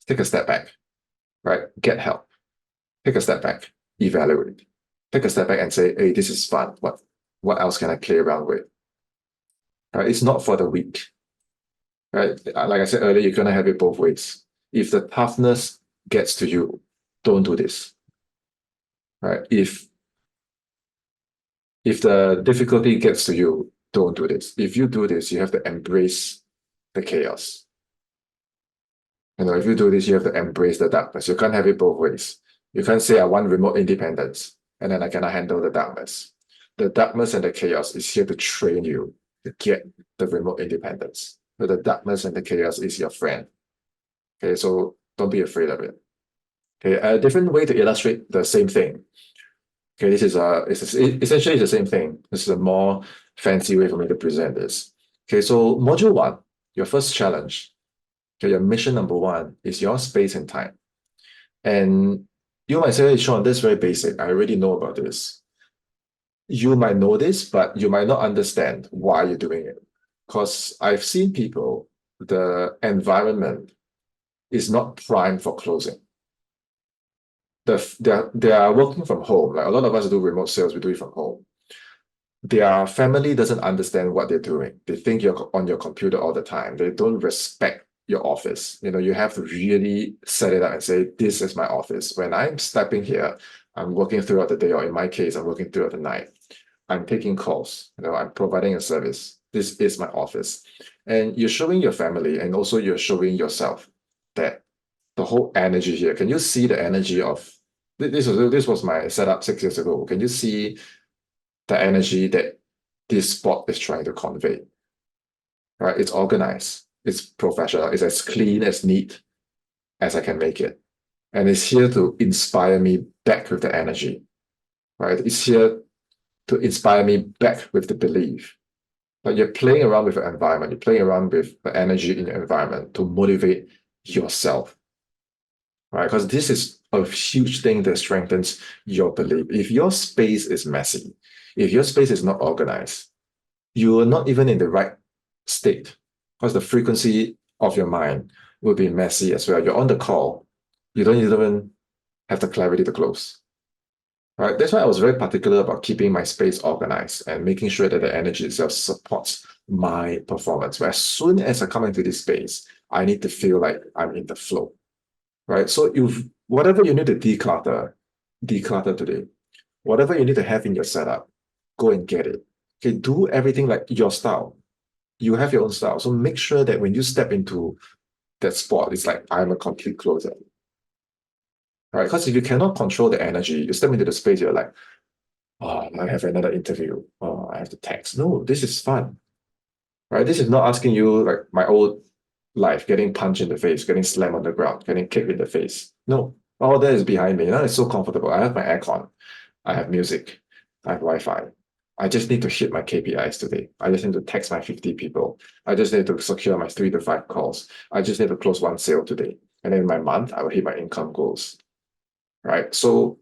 take a step back, right? Get help. Take a step back, evaluate. Take a step back and say, hey, this is fun. What else can I play around with? Right? It's not for the weak. Right? Like I said earlier, you're gonna have it both ways. If the toughness gets to you, don't do this. Right? If the difficulty gets to you, don't do this. If you do this, you have to embrace the chaos. If you do this, you have to embrace the darkness. You can't have it both ways. You can't say, I want remote independence, and then I cannot handle the darkness. The darkness and the chaos is here to train you to get the remote independence. But the darkness and the chaos is your friend. Okay, so don't be afraid of it. Okay, a different way to illustrate the same thing. Okay, this is essentially the same thing. This is a more fancy way for me to present this. Okay, so module 1, your first challenge. Okay, your mission number 1 is your space and time. And you might say, hey, Sean, this is very basic. I already know about this. You might know this, but you might not understand why you're doing it. Because I've seen people, the environment is not primed for closing. They are working from home. Like a lot of us do remote sales, we do it from home. Their family doesn't understand what they're doing. They think you're on your computer all the time. They don't respect your office. You have to really set it up and say, this is my office. When I'm stepping here, I'm working throughout the day, or in my case, I'm working throughout the night. I'm taking calls. I'm providing a service. This is my office. And you're showing your family and also you're showing yourself that the whole energy here. Can you see the energy of this was my setup 6 years ago. Can you see the energy that this spot is trying to convey? Right? It's organized, it's professional, it's as clean as neat as I can make it. And it's here to inspire me back with the energy. Right? It's here to inspire me back with the belief. Like you're playing around with the environment, you're playing around with the energy in your environment to motivate yourself. Right? Because this is a huge thing that strengthens your belief. If your space is messy, if your space is not organized, you are not even in the right state because the frequency of your mind will be messy as well. You're on the call, you don't even have the clarity to close. Right? That's why I was very particular about keeping my space organized and making sure that the energy itself supports my performance. But as soon as I come into this space, I need to feel like I'm in the flow. Right? So if whatever you need to declutter today. Whatever you need to have in your setup, go and get it. Okay, do everything like your style. You have your own style. So make sure that when you step into that spot, it's like I'm a complete closer. Right? Because if you cannot control the energy, you step into the space, you're like, oh, I have another interview. Oh, I have to text. No, this is fun. Right? This is not asking you like my old life, getting punched in the face, getting slammed on the ground, getting kicked in the face. No, all that is behind me. Now it's so comfortable. I have my aircon. I have music. I have Wi-Fi. I just need to hit my KPIs today. I just need to text my 50 people. I just need to secure my 3 to 5 calls. I just need to close one sale today. And then in my month, I will hit my income goals. Right? So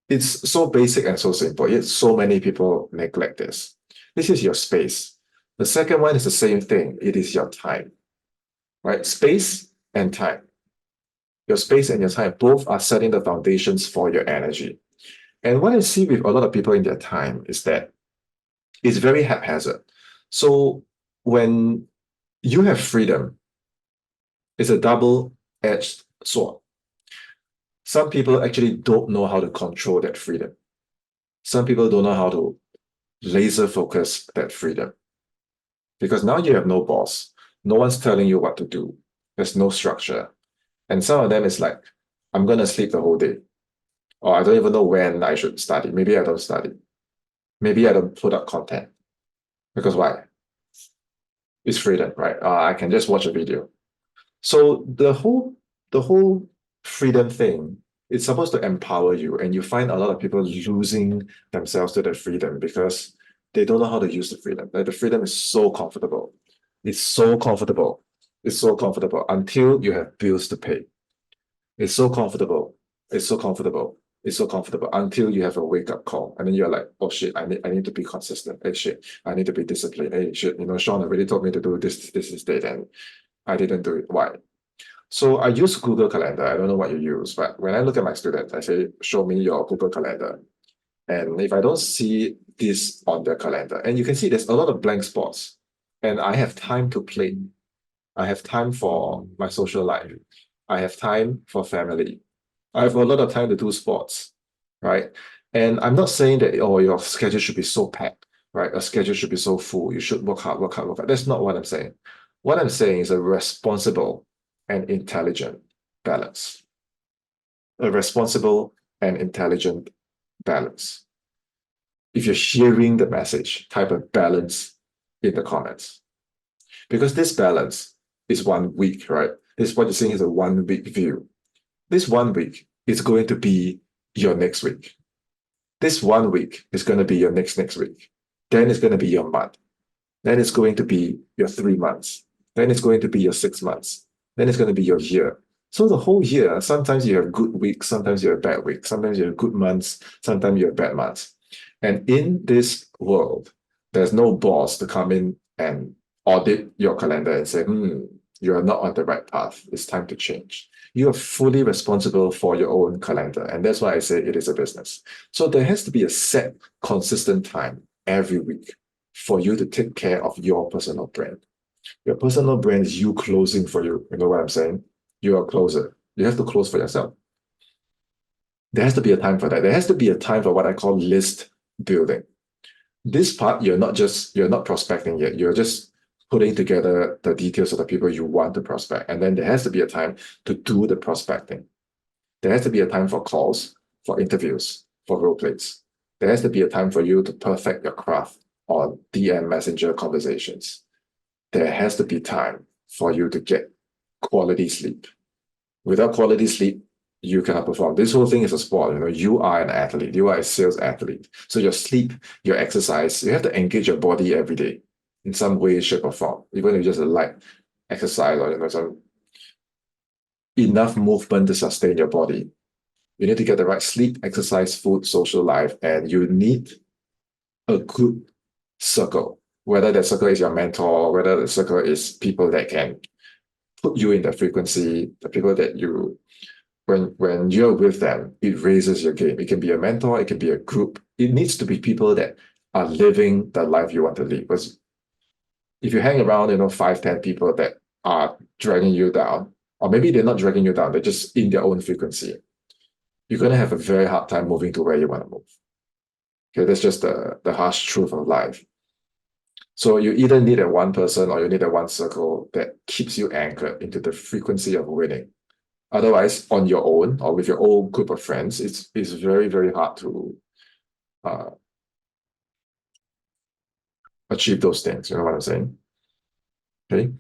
it's so basic and so simple, yet so many people neglect this. This is your space. The second one is the same thing. It is your time. Right? Space and time. Your space and your time both are setting the foundations for your energy. And what I see with a lot of people in their time is that it's very haphazard. So when you have freedom, it's a double-edged sword. Some people actually don't know how to control that freedom. Some people don't know how to laser focus that freedom. Because now you have no boss. No one's telling you what to do. There's no structure. And some of them is like, I'm going to sleep the whole day. Or I don't even know when I should study. Maybe I don't study. Maybe I don't put up content. Because why? It's freedom, right? I can just watch a video. So the whole freedom thing, it's supposed to empower you, and you find a lot of people losing themselves to that freedom because they don't know how to use the freedom. Like the freedom is so comfortable. It's so comfortable. It's so comfortable until you have bills to pay. It's so comfortable. It's so comfortable. It's so comfortable until you have a wake-up call. And then you're like, oh shit, I need to be consistent. Hey shit, I need to be disciplined. Hey shit, Sean already told me to do this date, and I didn't do it. Why? So I use Google Calendar. I don't know what you use, but when I look at my students, I say, show me your Google Calendar. And if I don't see this on their calendar, and you can see there's a lot of blank spots, and I have time to play. I have time for my social life. I have time for family. I have a lot of time to do sports, right? And I'm not saying that, oh, your schedule should be so packed, right? A schedule should be so full. You should work hard, work hard, work hard. That's not what I'm saying. What I'm saying is a responsible and intelligent balance. A responsible and intelligent balance. If you're hearing the message, type a balance in the comments. Because this balance is 1 week, right? This what you're saying is a 1 week view. This 1 week is going to be your next week. This 1 week is going to be your next week. Then it's going to be your month. Then it's going to be your 3 months. Then it's going to be your 6 months. Then it's going to be your year. So the whole year, sometimes you have good weeks, sometimes you have bad weeks, sometimes you have good months, sometimes you have bad months. And in this world, there's no boss to come in and audit your calendar and say, you are not on the right path. It's time to change. You are fully responsible for your own calendar. And that's why I say it is a business. So there has to be a set, consistent time every week for you to take care of your personal brand. Your personal brand is you closing for you. You know what I'm saying? You are a closer. You have to close for yourself. There has to be a time for that. There has to be a time for what I call list building. this part, you're not prospecting yet. You're just putting together the details of the people you want to prospect. And then there has to be a time to do the prospecting. There has to be a time for calls, for interviews, for role plays. There has to be a time for you to perfect your craft on DM messenger conversations. There has to be time for you to get quality sleep. Without quality sleep, you cannot perform. This whole thing is a sport. You are an athlete. You are a sales athlete. So your sleep, your exercise, you have to engage your body every day in some way, shape, or form. Even if just a light exercise or some enough movement to sustain your body. You need to get the right sleep, exercise, food, social life, and you need a good circle. Whether that circle is your mentor, whether the circle is people that can put you in the frequency, the people that you when you're with them, it raises your game. It can be a mentor, it can be a group. It needs to be people that are living the life you want to live. Because if you hang around, 5, 10 people that are dragging you down, or maybe they're not dragging you down, they're just in their own frequency, you're going to have a very hard time moving to where you want to move. Okay, that's just the harsh truth of life. So you either need a one person or you need a one circle that keeps you anchored into the frequency of winning. Otherwise, on your own or with your own group of friends, it's very, very hard to uh, achieve those things. You know what I'm saying? Okay.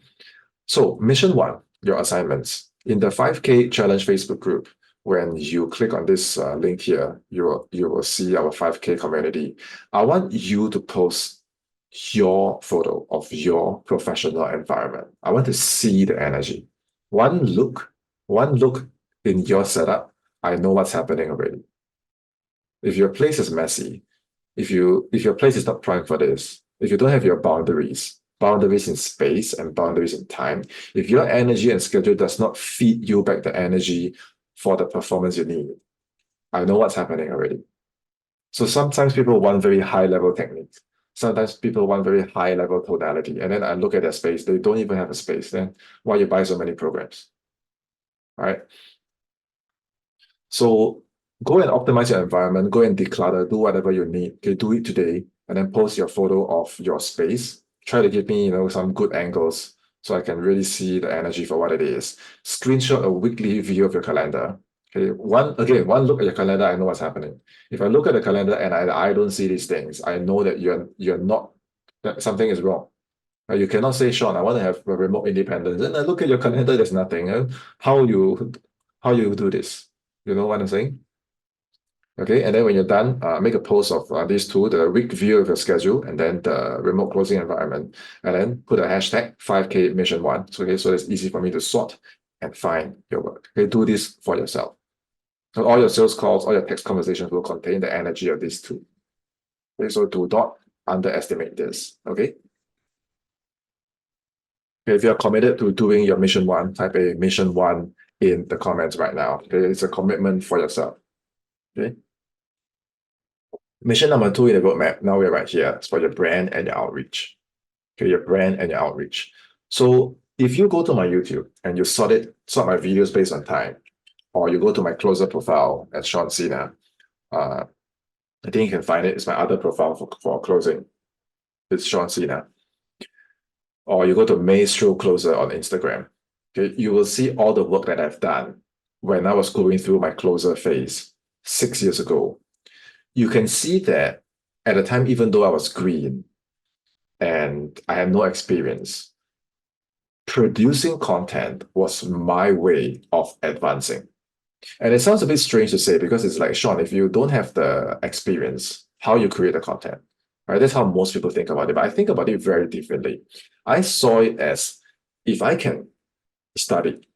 So mission one, your assignments. In the 5K challenge Facebook group, when you click on this link here, you will see our 5K community. I want you to post your photo of your professional environment. I want to see the energy. One look in your setup, I know what's happening already. If your place is messy, if your place is not primed for this, if you don't have your boundaries in space and boundaries in time, if your energy and schedule does not feed you back the energy for the performance you need, I know what's happening already. So sometimes people want very high level techniques. Sometimes people want very high level tonality. And then I look at their space, they don't even have a space. Then why you buy so many programs? All right. So go and optimize your environment, go and declutter, do whatever you need. Okay, do it today, and then post your photo of your space. Try to give me, some good angles so I can really see the energy for what it is. Screenshot a weekly view of your calendar. Okay, one look at your calendar, I know what's happening. If I look at the calendar and I don't see these things, I know that you're not that something is wrong. You cannot say, Sean, I want to have a remote independence. And I look at your calendar, there's nothing. How you do this? You know what I'm saying? Okay, and then when you're done, make a post of these two, the week view of your schedule, and then the remote closing environment, and then put a hashtag 5K mission one. So, okay, so it's easy for me to sort and find your work. Okay, do this for yourself. So all your sales calls, all your text conversations will contain the energy of these two. Okay, so do not underestimate this. Okay. If you're committed to doing your mission one, type a mission one in the comments right now. Okay, it's a commitment for yourself. Okay. Mission number 2 in the roadmap. Now we're right here. It's for your brand and your outreach. Okay, your brand and your outreach. So if you go to my YouTube and you sort my videos based on time, or you go to my closer profile at Sean Cena, I think you can find it. It's my other profile for closing. It's Sean Cena. Or you go to Maestro Closer on Instagram. Okay, you will see all the work that I've done when I was going through my closer phase 6 years ago. You can see that at the time, even though I was green and I had no experience, producing content was my way of advancing. And it sounds a bit strange to say because it's like, Sean, if you don't have the experience, how you create the content, right? That's how most people think about it. But I think about it very differently. I saw it as if I can study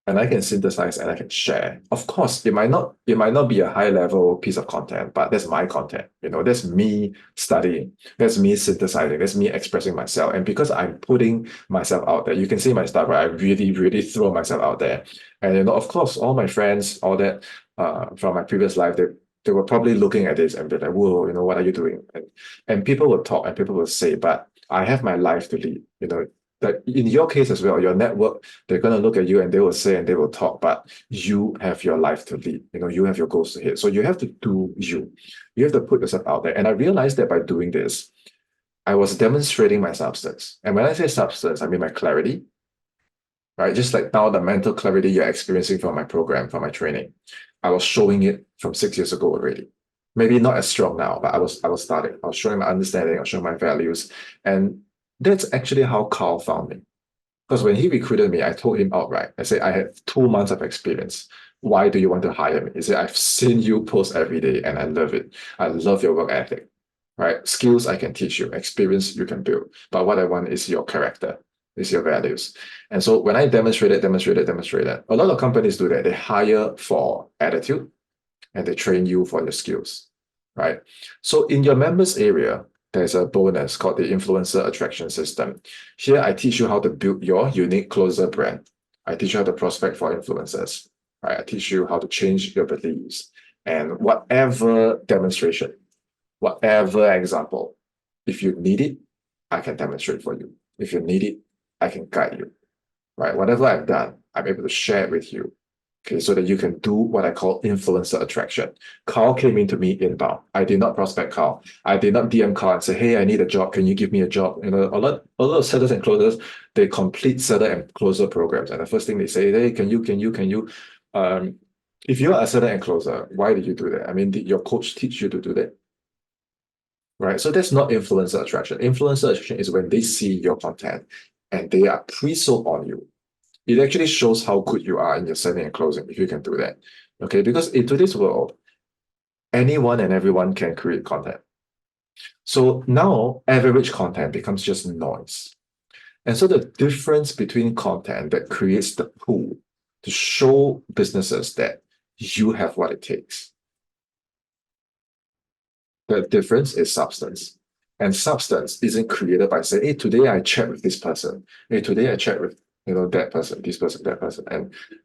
and I can synthesize and I can share. Of course, it might not be a high level piece of content, but that's my content. That's me studying, that's me synthesizing, that's me expressing myself. And because I'm putting myself out there, you can see my stuff, right? I really, really throw myself out there. And of course, all my friends, all that from my previous life, they were probably looking at this and be like, whoa, what are you doing? And people will talk and people will say, but I have my life to lead. that in your case as well, your network, they're going to look at you and they will say and they will talk, but you have your life to lead. You have your goals to hit. So you have to do you. You have to put yourself out there. And I realized that by doing this, I was demonstrating my substance. And when I say substance, I mean my clarity, right? Just like now the mental clarity you're experiencing from my program, from my training, I was showing it from 6 years ago already. Maybe not as strong now, but I was starting. I was showing my understanding, I was showing my values. And that's actually how Carl found me. Because when he recruited me, I told him outright, I said, I have 2 months of experience. Why do you want to hire me? He said, I've seen you post every day and I love it. I love your work ethic, right? Skills I can teach you, experience you can build. But what I want is your character, is your values. And so when I demonstrated, a lot of companies do that. They hire for attitude and they train you for your skills, right? So in your members area, there's a bonus called the influencer attraction system. Here, I teach you how to build your unique closer brand. I teach you how to prospect for influencers, right? I teach you how to change your beliefs and whatever demonstration, whatever example, if you need it, I can demonstrate for you. If you need it, I can guide you, right? Whatever I've done, I'm able to share it with you, okay, so that you can do what I call influencer attraction. Carl came into me inbound. I did not prospect Carl. I did not DM Carl and say, hey, I need a job. Can you give me a job? A lot of sellers and closers, they complete seller and closer programs. And the first thing they say, hey, can you? If you're a seller and closer, why did you do that? I mean, did your coach teach you to do that? Right? So that's not influencer attraction. Influencer attraction is when they see your content and they are pre-sold on you. It actually shows how good you are in your selling and closing if you can do that. Okay, because in today's world, anyone and everyone can create content. So now average content becomes just noise. And so the difference between content that creates the pool to show businesses that you have what it takes. The difference is substance. And substance isn't created by saying, hey, today I chat with this person. Hey, today I chat with that person, this person, that person.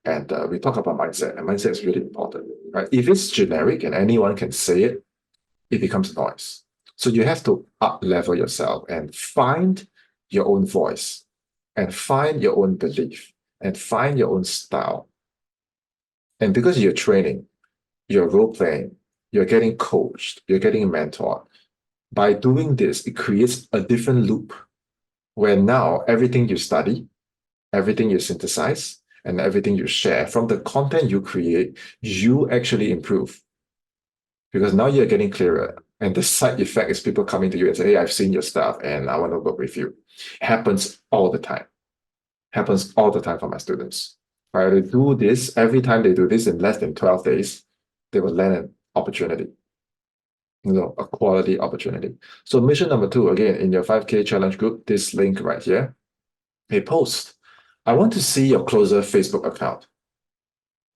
And we talk about mindset, and mindset is really important. Right? If it's generic and anyone can say it, it becomes noise. So you have to up level yourself and find your own voice and find your own belief and find your own style. And because you're training, you're role playing, you're getting coached, you're getting mentored. By doing this, it creates a different loop where now everything you study, everything you synthesize, and everything you share from the content you create, you actually improve. Because now you're getting clearer. And the side effect is people coming to you and say, hey, I've seen your stuff and I want to work with you. It happens all the time. Happens all the time for my students. Right? They do this, every time they do this in less than 12 days, they will land an opportunity. A quality opportunity. So mission number 2, again, in your 5K challenge group, this link right here, a post. I want to see your closer Facebook account.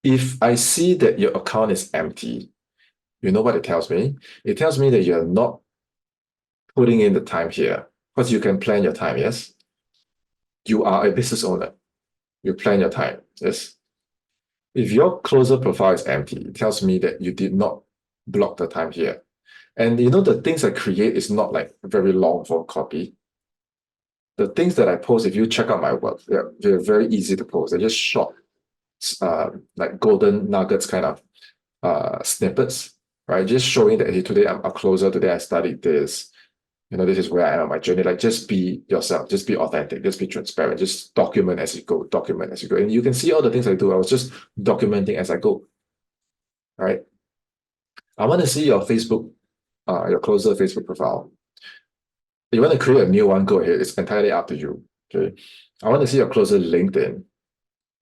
If I see that your account is empty, you know what it tells me? It tells me that you're not putting in the time here. Because you can plan your time, yes? You are a business owner. You plan your time, yes? If your closer profile is empty, it tells me that you did not block the time here. And the things I create is not like very long form copy. The things that I post, if you check out my work, they're very easy to post. They're just short, like golden nuggets kind of snippets, right? Just showing that, hey, today I'm a closer, today I studied this. This is where I am on my journey. Like, just be yourself, just be authentic, just be transparent, just document as you go, document as you go. And you can see all the things I do. I was just documenting as I go, right? I want to see your your closer Facebook profile. If you want to create a new one, go ahead. It's entirely up to you. Okay. I want to see your closer LinkedIn.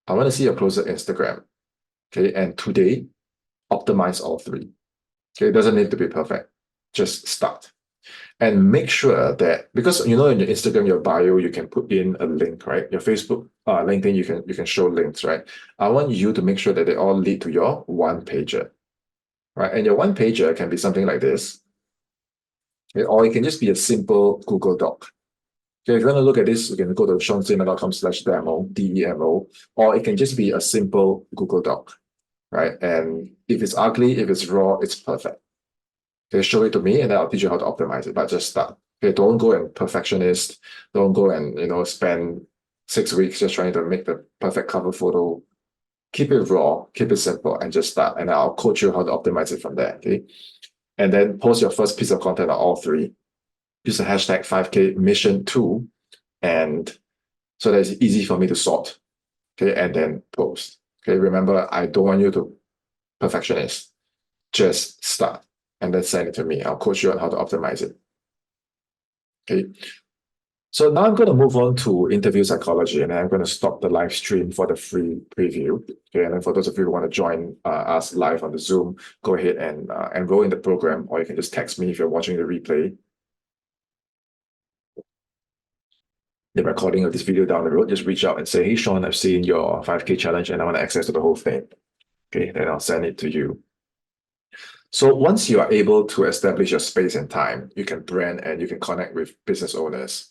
I want to see your closer Instagram. Okay. And today, optimize all 3. Okay. It doesn't need to be perfect. Just start. And make sure that, because in your Instagram, your bio, you can put in a link, right? Your Facebook, LinkedIn, you can show links, right? I want you to make sure that they all lead to your one pager, right? And your one pager can be something like this. Okay? Or it can just be a simple Google Doc. Okay, if you want to look at this, you can go to seanlim.com/demo, DEMO, or it can just be a simple Google Doc, right? And if it's ugly, if it's raw, it's perfect. Okay, show it to me and then I'll teach you how to optimize it, but just start. Okay, don't go and perfectionist, don't go and spend 6 weeks just trying to make the perfect cover photo. Keep it raw, keep it simple, and just start. And I'll coach you how to optimize it from there. Okay. And then post your first piece of content on all three. Use the hashtag 5K mission 2, and so that it's easy for me to sort. Okay. And then post. Okay. Remember, I don't want you to perfectionist. Just start and then send it to me. I'll coach you on how to optimize it. Okay. So now I'm going to move on to interview psychology, and then I'm going to stop the live stream for the free preview. Okay, and then for those of you who want to join us live on the Zoom, go ahead and enroll in the program, or you can just text me if you're watching the replay. The recording of this video down the road, just reach out and say, hey, Sean, I've seen your 5K challenge and I want access to the whole thing. Okay, then I'll send it to you. So once you are able to establish your space and time, you can brand and you can connect with business owners.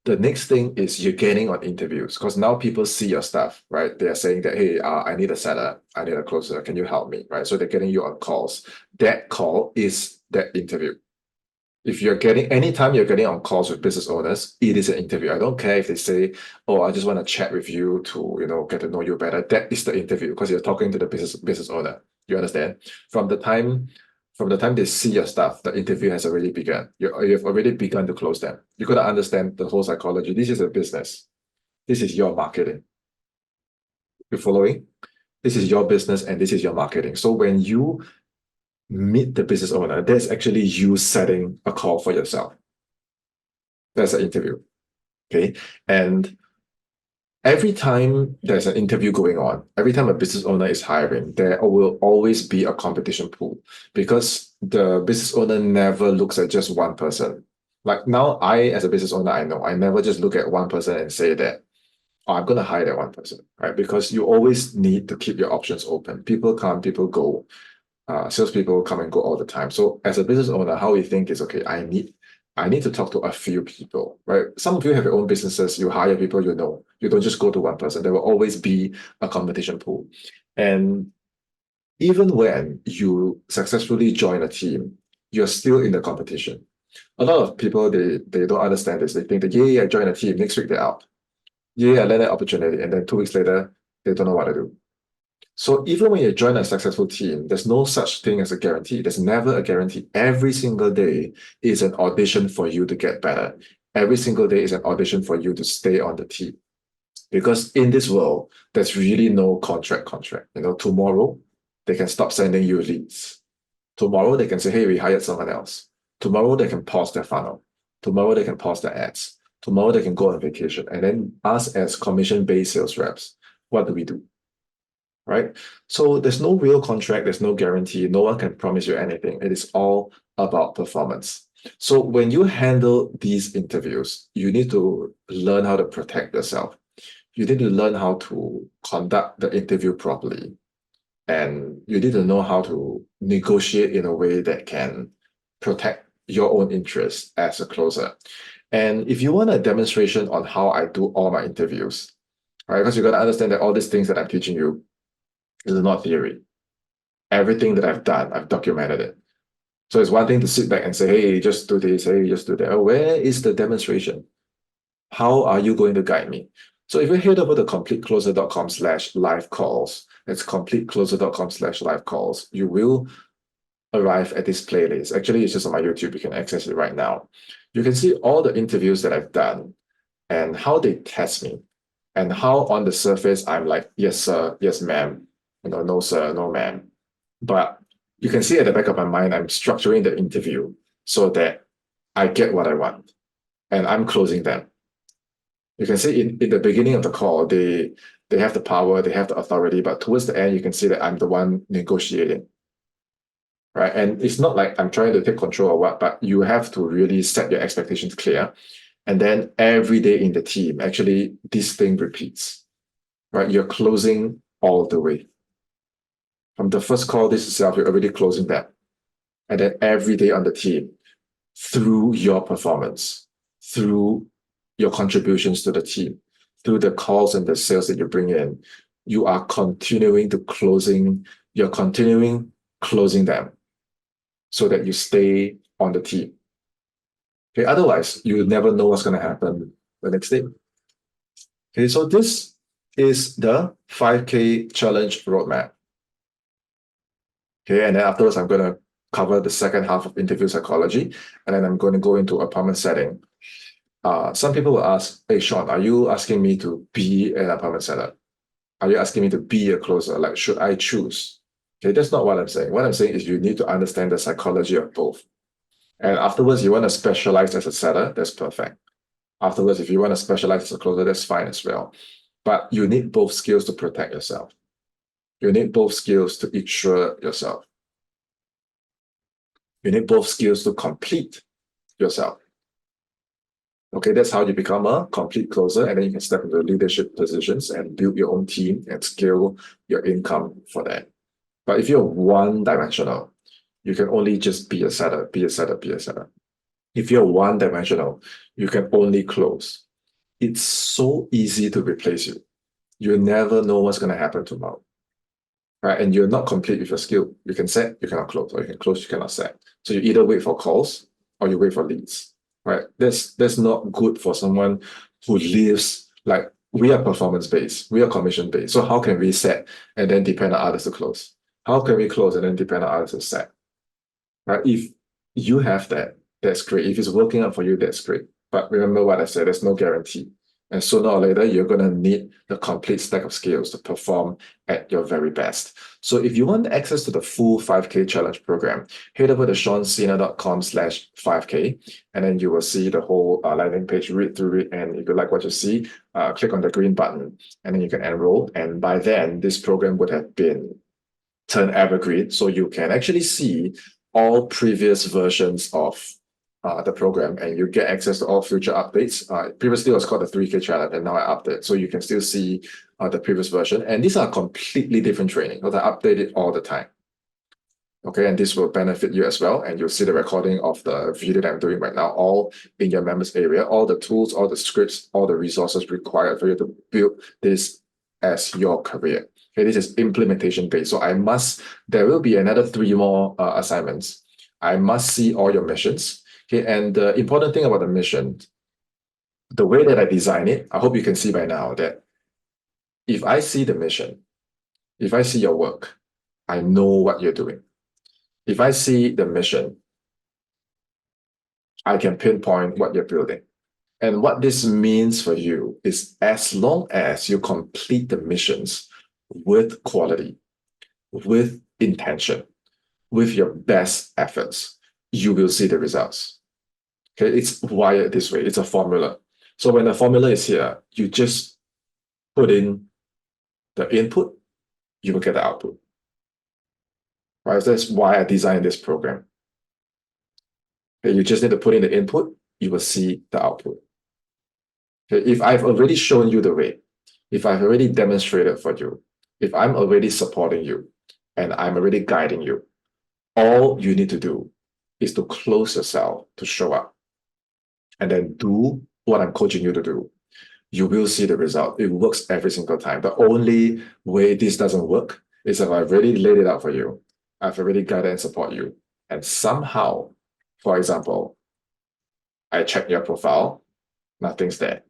The next thing is you're getting on interviews, because now people see your stuff, right? They're saying that, hey, I need a seller, I need a closer, can you help me, right? So they're getting you on calls. That call is that interview. If you're getting, anytime you're getting on calls with business owners, it is an interview. I don't care if they say, oh, I just want to chat with you to, get to know you better. That is the interview, because you're talking to the business owner. You understand? From the time they see your stuff, the interview has already begun. You've already begun to close them. You got to understand the whole psychology. This is a business. This is your marketing. You're following? This is your business and this is your marketing. So when you meet the business owner, that's actually you setting a call for yourself. That's an interview. Okay. And every time there's an interview going on, every time a business owner is hiring, there will always be a competition pool, because the business owner never looks at just one person. Like now, as a business owner, I know I never just look at one person and say that, oh, I'm going to hire that one person, right? Because you always need to keep your options open. People come, people go. Salespeople come and go all the time. So as a business owner, how we think is, okay, I need to talk to a few people, right? Some of you have your own businesses, you hire people, you don't just go to one person. There will always be a competition pool. And even when you successfully join a team, you're still in the competition. A lot of people, they don't understand this. They think that, yeah, I joined a team, next week they're out. Yeah, I land an opportunity. And then 2 weeks later, they don't know what to do. So even when you join a successful team, there's no such thing as a guarantee. There's never a guarantee. Every single day is an audition for you to get better. Every single day is an audition for you to stay on the team. Because in this world, there's really no contract. Tomorrow, they can stop sending you leads. Tomorrow, they can say, hey, we hired someone else. Tomorrow, they can pause their funnel. Tomorrow, they can pause their ads. Tomorrow, they can go on vacation. And then us as commission-based sales reps, what do we do? Right? So there's no real contract, there's no guarantee, no one can promise you anything. It is all about performance. So when you handle these interviews, you need to learn how to protect yourself. You need to learn how to conduct the interview properly. And you need to know how to negotiate in a way that can protect your own interests as a closer. And if you want a demonstration on how I do all my interviews, right? Because you got to understand that all these things that I'm teaching you, this is not theory. Everything that I've done, I've documented it. So it's one thing to sit back and say, hey, just do this, hey, just do that. Where is the demonstration? How are you going to guide me? So if you head over to completecloser.com/live calls, that's completecloser.com/live calls, you will arrive at this playlist. Actually, it's just on my YouTube. You can access it right now. You can see all the interviews that I've done and how they test me and how on the surface I'm like, yes, sir, yes, ma'am. No, sir, no, ma'am. But you can see at the back of my mind, I'm structuring the interview so that I get what I want and I'm closing them. You can see in the beginning of the call, they have the power, they have the authority, but towards the end, you can see that I'm the one negotiating. Right. And it's not like I'm trying to take control or what, but you have to really set your expectations clear. And then every day in the team, actually, this thing repeats. Right. You're closing all the way. From the first call, this itself, you're already closing that. And then every day on the team, through your performance, through your contributions to the team, through the calls and the sales that you bring in, you are continuing to you're continuing closing them so that you stay on the team. Okay, otherwise, you never know what's going to happen the next day. Okay, so this is the 5K challenge roadmap. Okay, and then afterwards, I'm going to cover the second half of interview psychology, and then I'm going to go into appointment setting. Some people will ask, hey, Sean, are you asking me to be an appointment setter? Are you asking me to be a closer? Like, should I choose? Okay, that's not what I'm saying. What I'm saying is you need to understand the psychology of both. And afterwards, you want to specialize as a setter, that's perfect. Afterwards, if you want to specialize as a closer, that's fine as well. But you need both skills to protect yourself. You need both skills to insure yourself. You need both skills to complete yourself. Okay, that's how you become a complete closer, and then you can step into leadership positions and build your own team and scale your income for that. But if you're one-dimensional, you can only just be a setter, be a setter, be a setter. If you're one-dimensional, you can only close. It's so easy to replace you. You never know what's going to happen tomorrow. Right? And you're not complete with your skill. You can set, you cannot close, or you can close, you cannot set. So you either wait for calls or you wait for leads. Right? That's not good for someone who lives like we are performance-based, we are commission-based. So how can we set and then depend on others to close? How can we close and then depend on others to set? Right? If you have that, that's great. If it's working out for you, that's great. But remember what I said, there's no guarantee. And sooner or later, you're going to need the complete stack of skills to perform at your very best. So if you want access to the full 5K challenge program, head over to seancina.com/5K, and then you will see the whole landing page, read through it. And if you like what you see, click on the green button, and then you can enroll. And by then, this program would have been turned evergreen. So you can actually see all previous versions of the program, and you get access to all future updates. Previously, it was called the 3K challenge, and now I update. So you can still see the previous version. And these are completely different training because I update it all the time. Okay, and this will benefit you as well. And you'll see the recording of the video that I'm doing right now, all in your members area, all the tools, all the scripts, all the resources required for you to build this as your career. Okay, this is implementation based. So there will be another 3 more assignments. I must see all your missions. Okay, and the important thing about the mission, the way that I design it, I hope you can see by now that if I see the mission, if I see your work, I know what you're doing. If I see the mission, I can pinpoint what you're building. And what this means for you is as long as you complete the missions with quality, with intention, with your best efforts, you will see the results. Okay, it's wired this way. It's a formula. So when the formula is here, you just put in the input, you will get the output. Right? That's why I designed this program. Okay, you just need to put in the input, you will see the output. Okay, if I've already shown you the way, if I've already demonstrated for you, if I'm already supporting you, and I'm already guiding you, all you need to do is to close yourself to show up. And then do what I'm coaching you to do. You will see the result. It works every single time. The only way this doesn't work is if I've already laid it out for you. I've already guided and support you. And somehow, for example, I check your profile, nothing's there.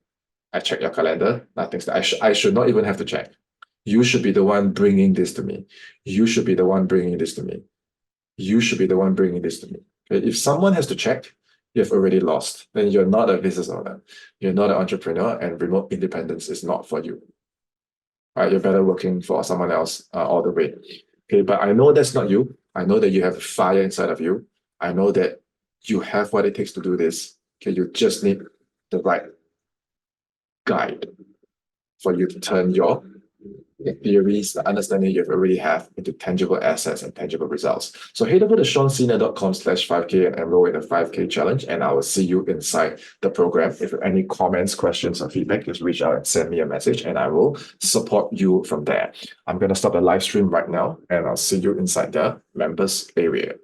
I check your calendar, nothing's there. I should not even have to check. You should be the one bringing this to me. You should be the one bringing this to me. You should be the one bringing this to me. Okay? If someone has to check, you've already lost. Then you're not a business owner. You're not an entrepreneur, and remote independence is not for you. Right? You're better working for someone else all the way. Okay, but I know that's not you. I know that you have fire inside of you. I know that you have what it takes to do this. Okay, you just need the right guide for you to turn your theories, the understanding you already have into tangible assets and tangible results. So head over to seancina.com/5K and enroll in the 5K challenge, and I will see you inside the program. If you have any comments, questions, or feedback, just reach out and send me a message, and I will support you from there. I'm going to stop the live stream right now, and I'll see you inside the members area.